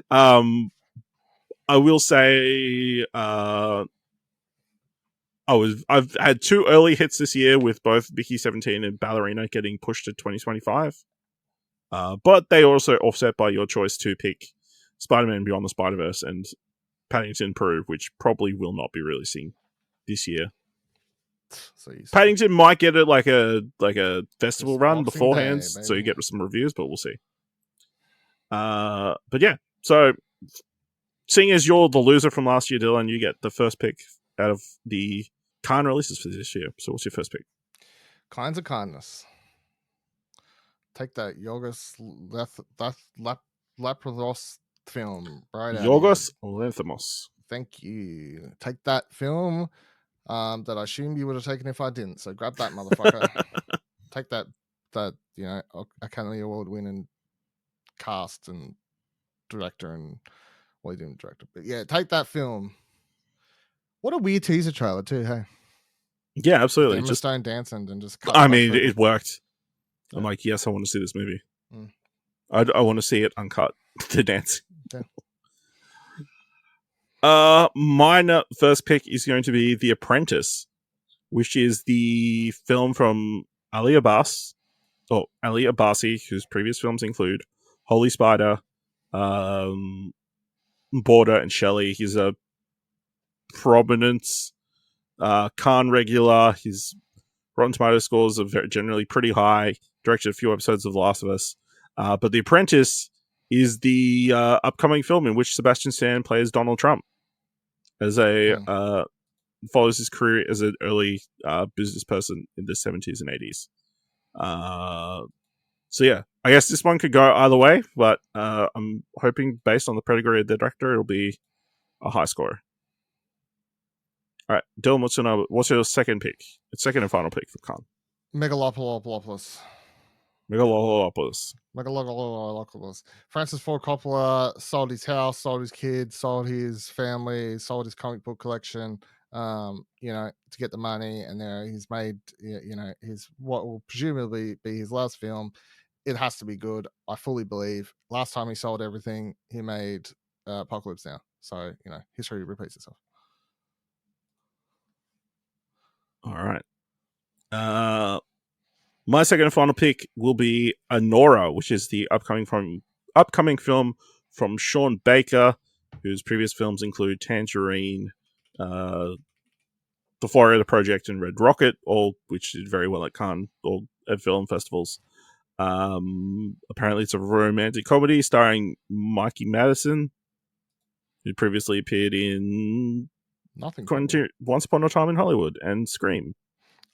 I will say I've had 2 early hits this year with both Mickey 17 and Ballerina getting pushed to 2025. But they also offset by your choice to pick Spider-Man Beyond the Spider-Verse and Paddington Peru, which probably will not be releasing this year. So Paddington might get it like a festival run beforehand, so you get some reviews, but we'll see. But yeah, so seeing as you're the loser from last year, Dylan, you get the first pick out of the Cannes releases for this year. So what's your first pick? Kinds of Kindness. Take that Yorgos Lanthimos film right out. Yorgos Lanthimos. Thank you. Take that film that I assumed you would have taken if I didn't. So grab that motherfucker. Take that Academy Award winning cast and director and what are you doing, director? But yeah, take that film. What a weird teaser trailer too, hey. Yeah, absolutely. Emma Just, Stone dancing and just cut. I mean, it worked. Yeah. I'm like, yes, I want to see this movie. Mm. I want to see it uncut, the dance. Yeah. My first pick is going to be The Apprentice, which is the film from Ali Abbasi, whose previous films include Holy Spider, Border, and Shelley. He's a prominent Cannes regular. His Rotten Tomato scores are generally pretty high. Directed a few episodes of The Last of Us. But The Apprentice is the upcoming film in which Sebastian Stan plays Donald Trump as follows his career as an early business person in the 70s and 80s. So yeah, I guess this one could go either way, but I'm hoping based on the pedigree of the director, it'll be a high score. All right, Dylan, what's your second pick? Second and final pick for Khan. Megalopolis. Megalopolis. Francis Ford Coppola sold his house, sold his kids, sold his family, sold his comic book collection, to get the money, and he's made, his what will presumably be his last film. It has to be good. I fully believe. Last time he sold everything, he made Apocalypse Now. So history repeats itself. All right. My second and final pick will be Anora, which is the upcoming film from Sean Baker, whose previous films include Tangerine, The Florida Project, and Red Rocket, all which did very well at Cannes or at film festivals. Apparently, it's a romantic comedy starring Mikey Madison, who previously appeared in Once Upon a Time in Hollywood and Scream.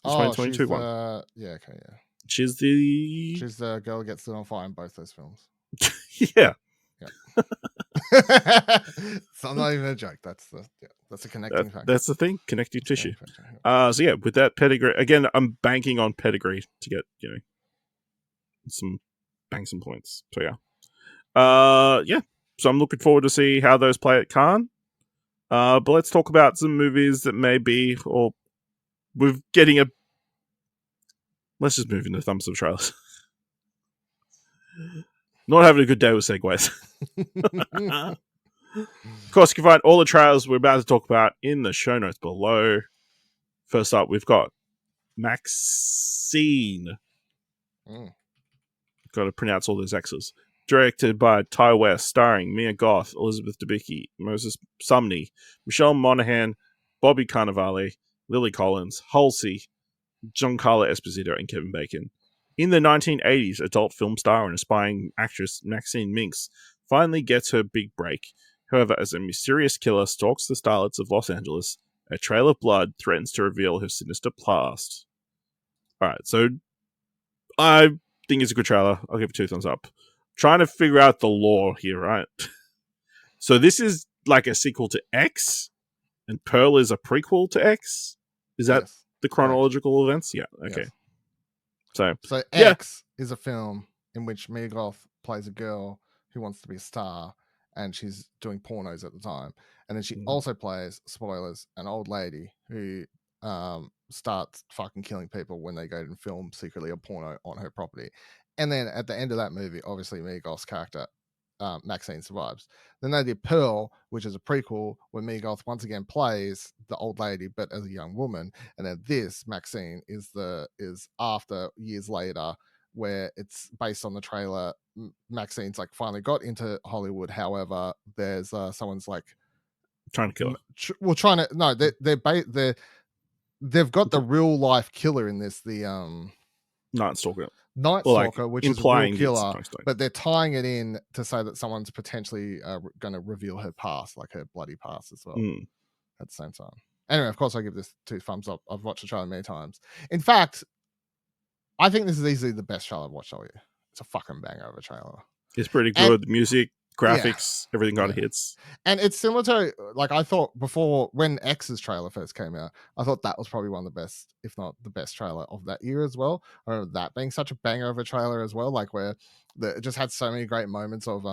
The 2022 one. Okay. She's the girl who gets lit on fire in both those films. Yeah. So I'm not even a joke. That's a connecting factor. That's the thing, connective tissue. So yeah, with that pedigree, again, I'm banking on pedigree to get some points. So yeah, so I'm looking forward to see how those play at Cannes. But let's talk about some movies that may be, or we're getting let's just move into thumbs up trailers. Not having a good day with segues. Of course, you can find all the trailers we're about to talk about in the show notes below. First up, we've got Maxine. Got to pronounce all those X's. Directed by Ty West, starring Mia Goth, Elizabeth Debicki, Moses Sumney, Michelle Monaghan, Bobby Cannavale, Lily Collins, Halsey, Giancarlo Esposito, and Kevin Bacon. In the 1980s, adult film star and aspiring actress Maxine Minks finally gets her big break. However, as a mysterious killer stalks the starlets of Los Angeles, a trail of blood threatens to reveal her sinister past. Alright, so I think it's a good trailer. I'll give it 2 thumbs up. Trying to figure out the lore here, right? So this is like a sequel to X, and Pearl is a prequel to X? Is that the chronological events? Yeah, okay. Yes. So X is a film in which Mia Goth plays a girl who wants to be a star, and she's doing pornos at the time. And then she also plays, spoilers, an old lady who starts fucking killing people when they go and film secretly a porno on her property. And then at the end of that movie, obviously Mia Goth's character, Maxine, survives. Then they did Pearl, which is a prequel where Mia Goth once again plays the old lady, but as a young woman. And then this Maxine is after years later, where it's based on the trailer. Maxine's like finally got into Hollywood. However, there's someone's like trying to kill her. They've got the real life killer in this. The Night Stalker, which is a real killer, but they're tying it in to say that someone's potentially going to reveal her past, like her bloody past as well, at the same time. Anyway, of course, I give this 2 thumbs up. I've watched the trailer many times. In fact, I think this is easily the best trailer I've watched all year. It's a fucking banger of a trailer. It's pretty good. The music, graphics, everything kind of hits. And it's similar to, like, I thought before when X's trailer first came out, I thought that was probably one of the best, if not the best trailer of that year as well. I remember that being such a banger of a trailer as well, like where It just had so many great moments of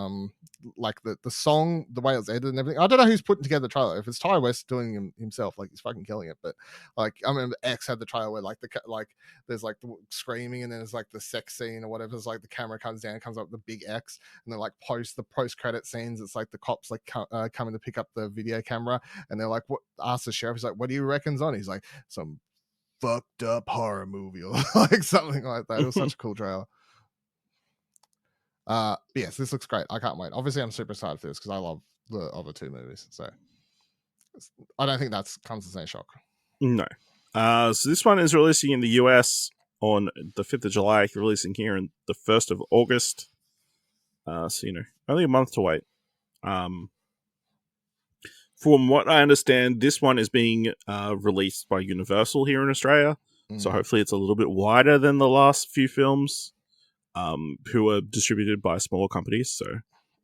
like the song, the way it was edited and everything. I don't know who's putting together the trailer. If it's Ty West doing himself, like he's fucking killing it. But like I remember X had the trailer where like there's like the screaming and then there's like the sex scene or whatever. It's like the camera comes down, comes up with the big X, and then like post credit scenes. It's like the cops like coming to pick up the video camera, and they're like, "What?" Ask the sheriff. He's like, "What do you reckon's on?" He's like, "Some fucked up horror movie," or like something like that. It was such a cool trailer. But yes, this looks great. I can't wait. Obviously, I'm super excited for this because I love the other two movies. So I don't think that comes as any shock. No. So this one is releasing in the US on the 5th of July, releasing here on the 1st of August. So, only a month to wait. From what I understand, this one is being released by Universal here in Australia. So hopefully it's a little bit wider than the last few films, who are distributed by smaller companies. So,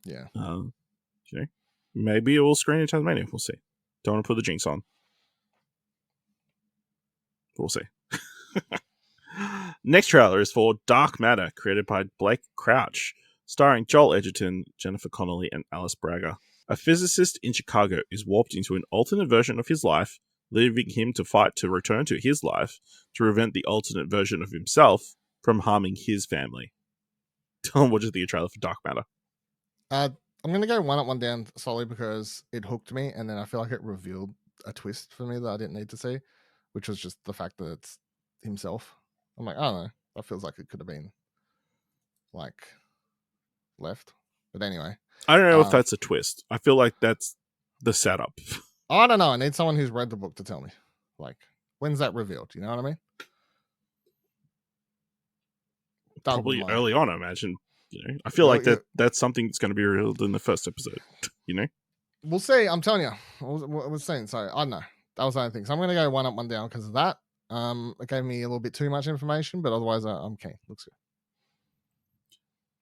yeah, maybe it will screen in Tasmania. We'll see. Don't want to put the jinx on. We'll see. Next trailer is for Dark Matter, created by Blake Crouch, starring Joel Edgerton, Jennifer Connelly, and Alice Braga. A physicist in Chicago is warped into an alternate version of his life, leaving him to fight to return to his life to prevent the alternate version of himself from harming his family. Tell him what you think of the trailer for Dark Matter. I'm gonna go one up, one down solely because it hooked me, and then I feel like it revealed a twist for me that I didn't need to see, which was just the fact that it's himself. I'm like, I don't know. That feels like it could have been like left, but anyway. I don't know if that's a twist. I feel like that's the setup. I don't know. I need someone who's read the book to tell me. Like, when's that revealed? You know what I mean? Probably early on, I imagine. I feel like that's something that's going to be revealed in the first episode. We'll see. I'm telling you, I was saying. So I don't know. That was the only thing. So I'm going to go one up, one down because of that. It gave me a little bit too much information, but otherwise, I'm keen. Looks good.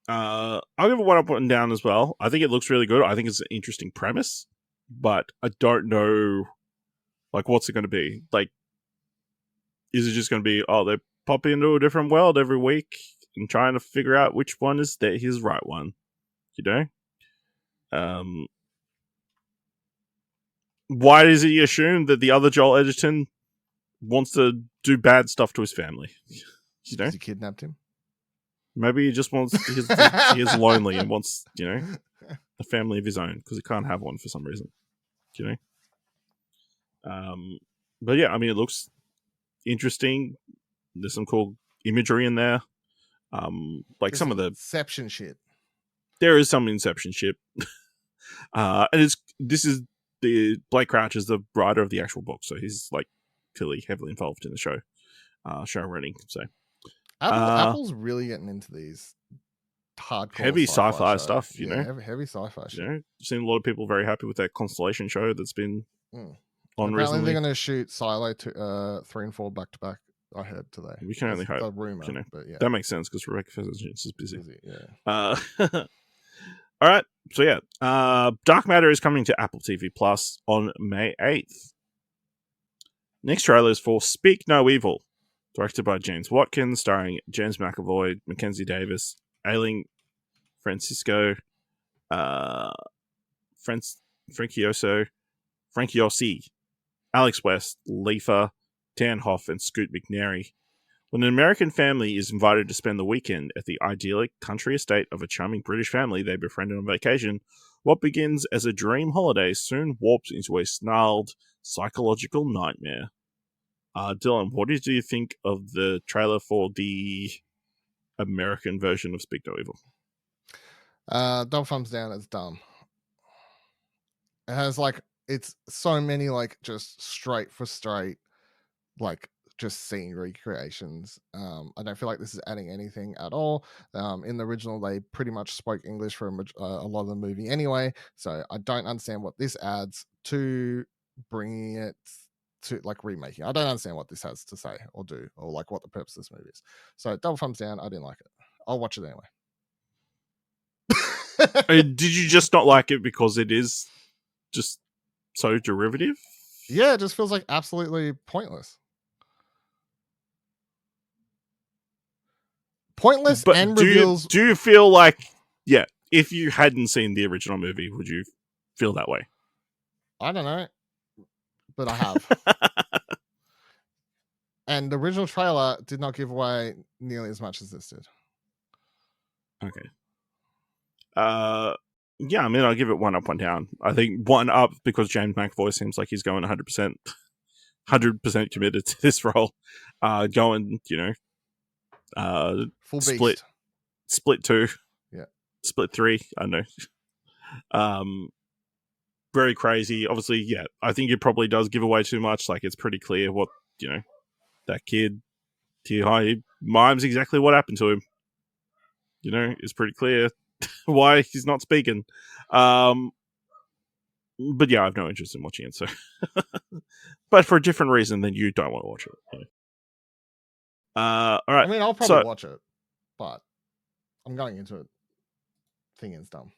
I'll give it one up, one down as well. I think it looks really good. I think it's an interesting premise, but I don't know, like, what's it going to be? Like, is it just going to be, they pop into a different world every week and trying to figure out which one is his right one? Why does he assume that the other Joel Edgerton wants to do bad stuff to his family? Because he kidnapped him? Maybe he just wants he is lonely and wants, a family of his own because he can't have one for some reason. But yeah, I mean, it looks interesting. There's some cool imagery in there. Like There's some of the Inception shit. There is some Inception shit. And this is the Blake Crouch is the writer of the actual book, so he's like clearly heavily involved in the show running. So Apple's really getting into these hardcore heavy sci-fi stuff, heavy sci-fi shit. I've seen a lot of people very happy with that Constellation show that's been on Apparently recently. they're going to shoot Silo 3 and 4 back to back. I heard today. We can only hope. The rumor, but yeah, that makes sense because Rebecca Ferguson is busy. Yeah. All right, so yeah, Dark Matter is coming to Apple TV Plus on May 8th. Next trailer is for Speak No Evil, directed by James Watkins, starring James McAvoy, Mackenzie Davis, Aileen Francisco, Frankie Yossi, Alex West, Leifa, Dan Hoff, and Scoot McNairy. When an American family is invited to spend the weekend at the idyllic country estate of a charming British family they befriended on vacation, what begins as a dream holiday soon warps into a snarled psychological nightmare. Dylan, what did you think of the trailer for the American version of Speak No Evil? Double thumbs down. It's dumb. It has it's so many just straight for straight, just scene recreations. I don't feel like this is adding anything at all. In the original, they pretty much spoke English for a lot of the movie anyway, so I don't understand what this adds to bringing it to remaking. I don't understand what this has to say or do, or what the purpose of this movie is. So double thumbs down. I didn't like it. I'll watch it anyway. Did you just not like it because it is just so derivative? Yeah, it just feels absolutely pointless. pointless But and do reveals. do you feel like, yeah, if you hadn't seen the original movie, would you feel that way? I don't know, but I have. And the original trailer did not give away nearly as much as this did. Okay. Yeah, I mean, I'll give it 1 up, 1 down. I think 1 up because James McAvoy seems like he's going 100%, 100% committed to this role. Going, Full split, beast. split 2, Yeah. split 3. I don't know. Very crazy. Obviously, yeah. I think it probably does give away too much. Like, it's pretty clear what that kid. He mimes exactly what happened to him. It's pretty clear why he's not speaking. But yeah, I have no interest in watching it. So, but for a different reason than you don't want to watch it. All right. I mean, I'll probably watch it, but I'm going into it thinking it's dumb.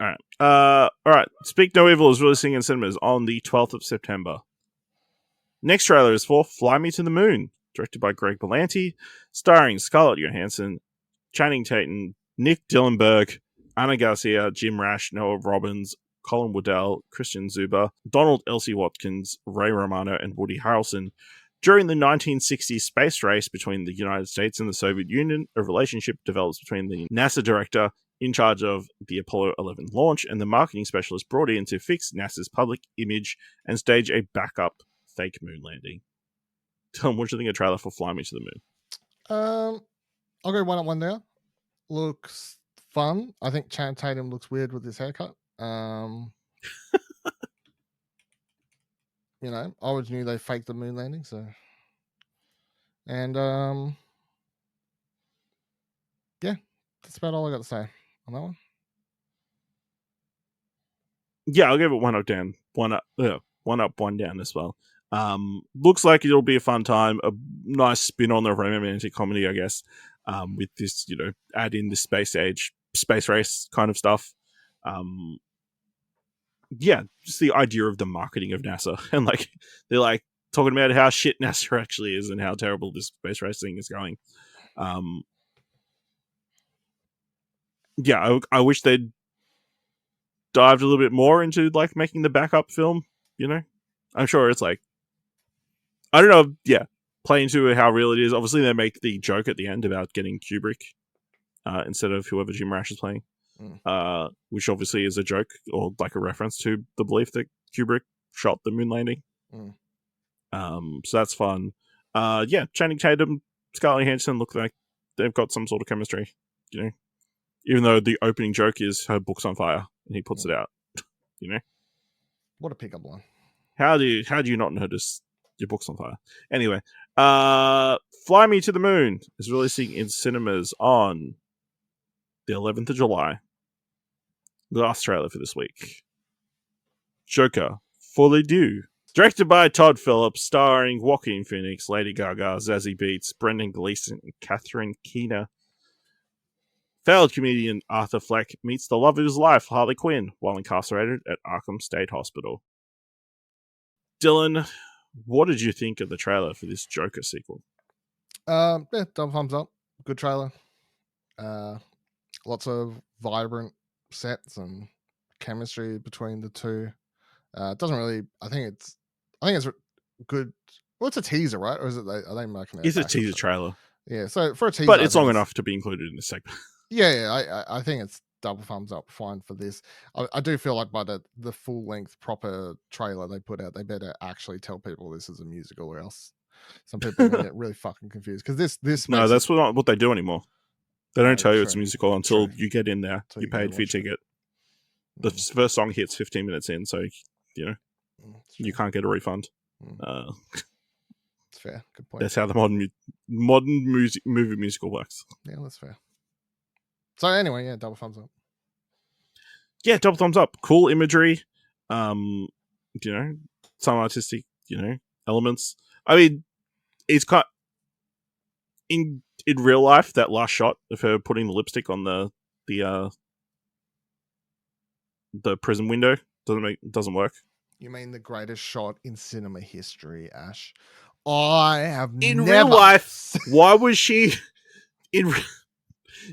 All right. All right. Speak No Evil is releasing in cinemas on the 12th of September. Next trailer is for Fly Me to the Moon, directed by Greg Berlanti, starring Scarlett Johansson, Channing Tatum, Nick Dillenberg, Anna Garcia, Jim Rash, Noah Robbins, Colin Waddell, Christian Zuber, Donald Elsie Watkins, Ray Romano, and Woody Harrelson. During the 1960s space race between the United States and the Soviet Union, a relationship develops between the NASA director in charge of the Apollo 11 launch and the marketing specialist brought in to fix NASA's public image and stage a backup fake moon landing. Tom, what do you think of a trailer for Fly Me to the Moon? I'll go 1 up, 1 down. Looks fun. I think Channing Tatum looks weird with his haircut. I always knew they faked the moon landing, so. And yeah, that's about all I got to say on that one. Yeah, I'll give it 1 up, down. 1 up, 1 up, 1 down as well. Looks like it'll be a fun time, a nice spin on the romantic comedy, I guess. With this, add in the space race kind of stuff. Yeah, just the idea of the marketing of NASA and they're talking about how shit NASA actually is and how terrible this space race thing is going. Yeah, I wish they'd dived a little bit more into making the backup film. I'm sure it's I don't know. Yeah, play into how real it is. Obviously, they make the joke at the end about getting Kubrick instead of whoever Jim Rash is playing, which obviously is a joke or a reference to the belief that Kubrick shot the moon landing. So that's fun. Yeah, Channing Tatum, Scarlett Johansson look like they've got some sort of chemistry. Even though the opening joke is her book's on fire and he puts it out. What a pickup line. How do you not notice your book's on fire? Anyway, Fly Me to the Moon is releasing in cinemas on the 11th of July. The last trailer for this week. Joker, Fully Due. Directed by Todd Phillips, starring Joaquin Phoenix, Lady Gaga, Zazie Beetz, Brendan Gleeson, and Catherine Keener. Failed comedian Arthur Fleck meets the love of his life, Harley Quinn, while incarcerated at Arkham State Hospital. Dylan, what did you think of the trailer for this Joker sequel? Yeah, double thumbs up. Good trailer. Lots of vibrant sets and chemistry between the two. It doesn't really. I think it's good. Well, it's a teaser, right? Or is it? Are they making it? It's a teaser trailer. Yeah. So for a teaser, but it's long enough to be included in the segment. Yeah. I think it's double thumbs up. Fine for this. I do feel like by the full length proper trailer they put out, they better actually tell people this is a musical, or else some people are gonna get really fucking confused. Because this no, that's not what they do anymore. They don't tell you it's a musical until you get in there. Until you you paid for your ticket. The first song hits 15 minutes in, so you can't get a refund. It's fair. Good point. That's how the modern movie musical works. Yeah, that's fair. So anyway, yeah, double thumbs up. Yeah, double thumbs up. Cool imagery. Some artistic, elements. I mean, it's quite in real life, that last shot of her putting the lipstick on the prison window doesn't work. You mean the greatest shot in cinema history, Ash? I have in never... real life. Why was she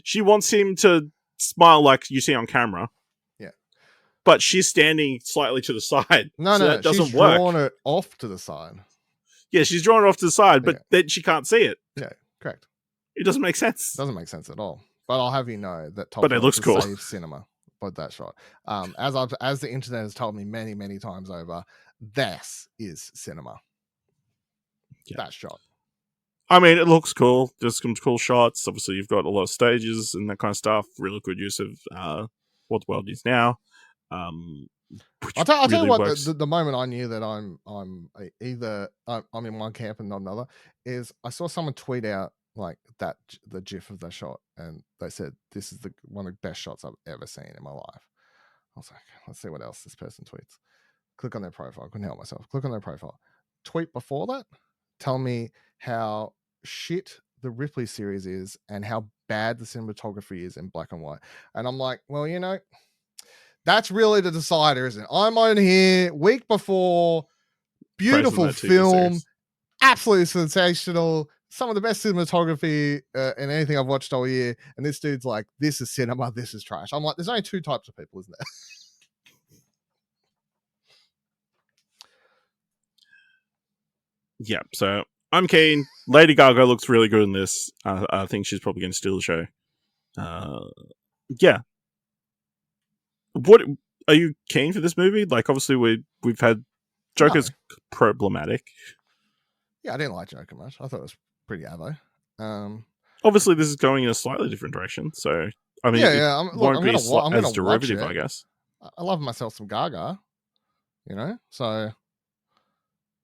she wants him to smile like you see on camera. Yeah. But she's standing slightly to the side. No, that doesn't she's work. drawn it off to the side. Yeah, she's drawn it off to the side, but Yeah. then she can't see it. Yeah, correct. It doesn't make sense. Doesn't make sense at all. But I'll have you know that Top But it looks cool. Save cinema by that shot. As the internet has told me many, many times over, this is cinema. Yeah. That shot. I mean, it looks cool. There's some cool shots. Obviously, you've got a lot of stages and that kind of stuff. Really good use of what the world is now. I'll tell really you what. works. The moment I knew that I'm in one camp and not another is I saw someone tweet out like the GIF of the shot, and they said this is one of the best shots I've ever seen in my life. I was like, let's see what else this person tweets. Click on their profile. I couldn't help myself. Click on their profile. Tweet before that. Tell me how shit the Ripley series is and how bad the cinematography is in black and white. And I'm like, well, that's really the decider, isn't it? I'm on here week before, beautiful film, absolutely sensational, some of the best cinematography in anything I've watched all year. And this dude's like, this is cinema, this is trash. I'm like, there's only two types of people, isn't there? Yeah, so I'm keen. Lady Gaga looks really good in this. I think she's probably going to steal the show. Yeah. What are you keen for this movie? Like, obviously, we've had Joker's problematic. Yeah, I didn't like Joker much. I thought it was pretty avo. Obviously, this is going in a slightly different direction. So, I mean, it won't be as derivative, I guess. I love myself some Gaga, so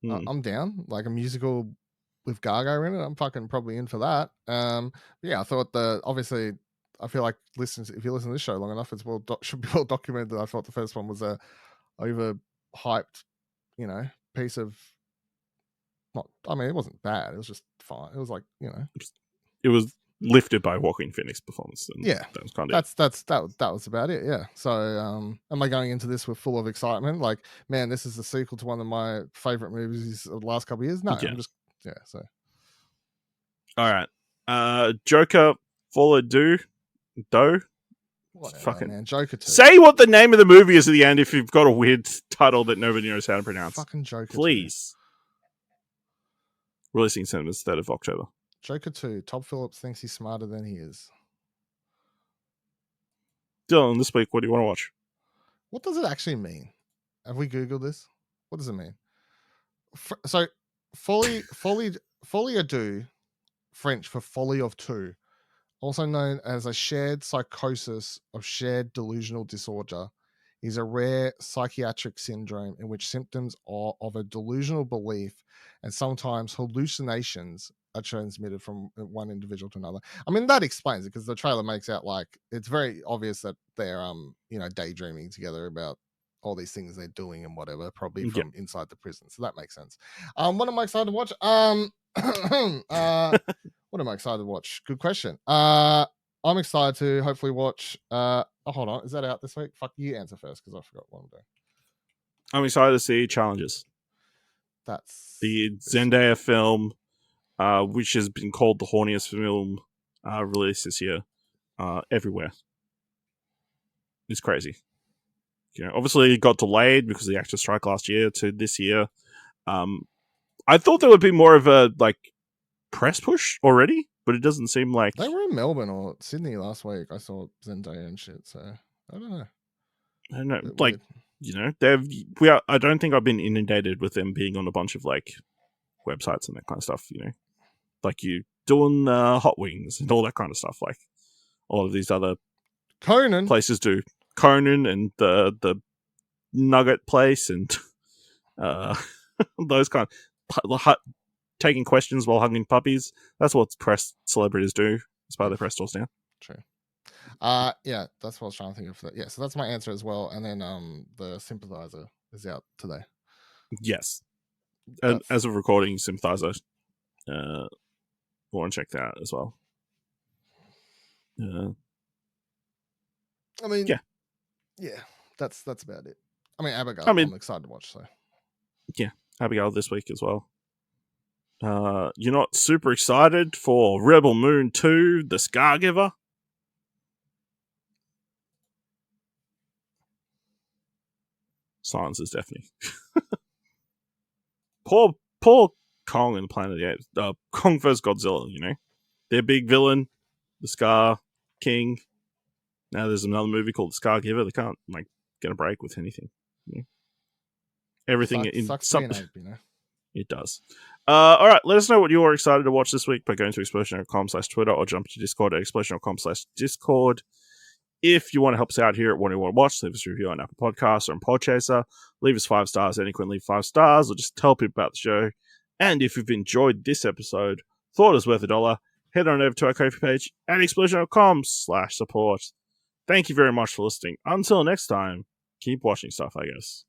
I'm down. Like a musical with Gaga in it, I'm fucking probably in for that. Yeah, I thought obviously, I feel like if you listen to this show long enough, it's should be well documented that I thought the first one was a overhyped, piece of. It wasn't bad. It was just fine. It was like, it was lifted by Joaquin Phoenix performance. And yeah, that was kind of that was about it. Yeah. So, am I going into this with full of excitement? Like, man, this is the sequel to one of my favorite movies of the last couple of years. No, I'm just So, all right, Joker followed Doe. Whatever, fucking man. Joker 2. Say what the name of the movie is at the end if you've got a weird title that nobody knows how to pronounce. Fucking Joker. Please. 2. Releasing cinemas 3rd of October. Joker 2. Todd Phillips thinks he's smarter than he is. Dylan, this week, what do you want to watch? What does it actually mean? Have we Googled this? What does it mean? So, folie à deux, French for folly of two, also known as a shared psychosis of shared delusional disorder, is a rare psychiatric syndrome in which symptoms are of a delusional belief and sometimes hallucinations are transmitted from one individual to another. I mean, that explains it because the trailer makes out like it's very obvious that they're daydreaming together about all these things they're doing and whatever, probably from inside the prison. So that makes sense. What am I excited to watch? What am I excited to watch? Good question. I'm excited to hopefully watch. Hold on. Is that out this week? Fuck, you answer first because I forgot what I'm doing. I'm excited to see Challenges. That's the Zendaya film, which has been called the horniest film released this year, everywhere. It's crazy. Obviously it got delayed because of the actor strike last year to this year. I thought there would be more of a press push already, but it doesn't seem like they were in Melbourne or Sydney last week. I saw Zendaya and shit, so I don't know. I don't think I've been inundated with them being on a bunch of websites and that kind of stuff. Like you doing Hot Wings and all that kind of stuff. Like all of these other Conan places do. Conan and the Nugget place and those kind of taking questions while hugging puppies. That's what press celebrities do as part of their press tours now. True. Yeah, that's what I was trying to think of for that. Yeah, so that's my answer as well. And then the Sympathizer is out today. Yes. And as of recording, Sympathizer, want to check that out as well. I mean, yeah, that's about it. I mean, Abigail, I'm excited to watch. So, yeah, Abigail this week as well. You're not super excited for Rebel Moon 2, The Scargiver? Silence is deafening. Poor Kong and Planet of the Apes. Kong vs. Godzilla, you know? Their big villain, the Scar King. Now there's another movie called The Scargiver. They can't, like, get a break with anything. You know? Everything in sucks some... being ape, you know? It does. All right, let us know what you're excited to watch this week by going to explosion.com/Twitter or jump to Discord at explosion.com/Discord. If you want to help us out here at What Do You Want to Watch, leave us a review on Apple Podcasts or on Podchaser. Leave us 5 stars. Anyone leave 5 stars or just tell people about the show. And if you've enjoyed this episode, thought it was worth $1, head on over to our Ko-fi page at explosion.com/support. Thank you very much for listening. Until next time, keep watching stuff, I guess.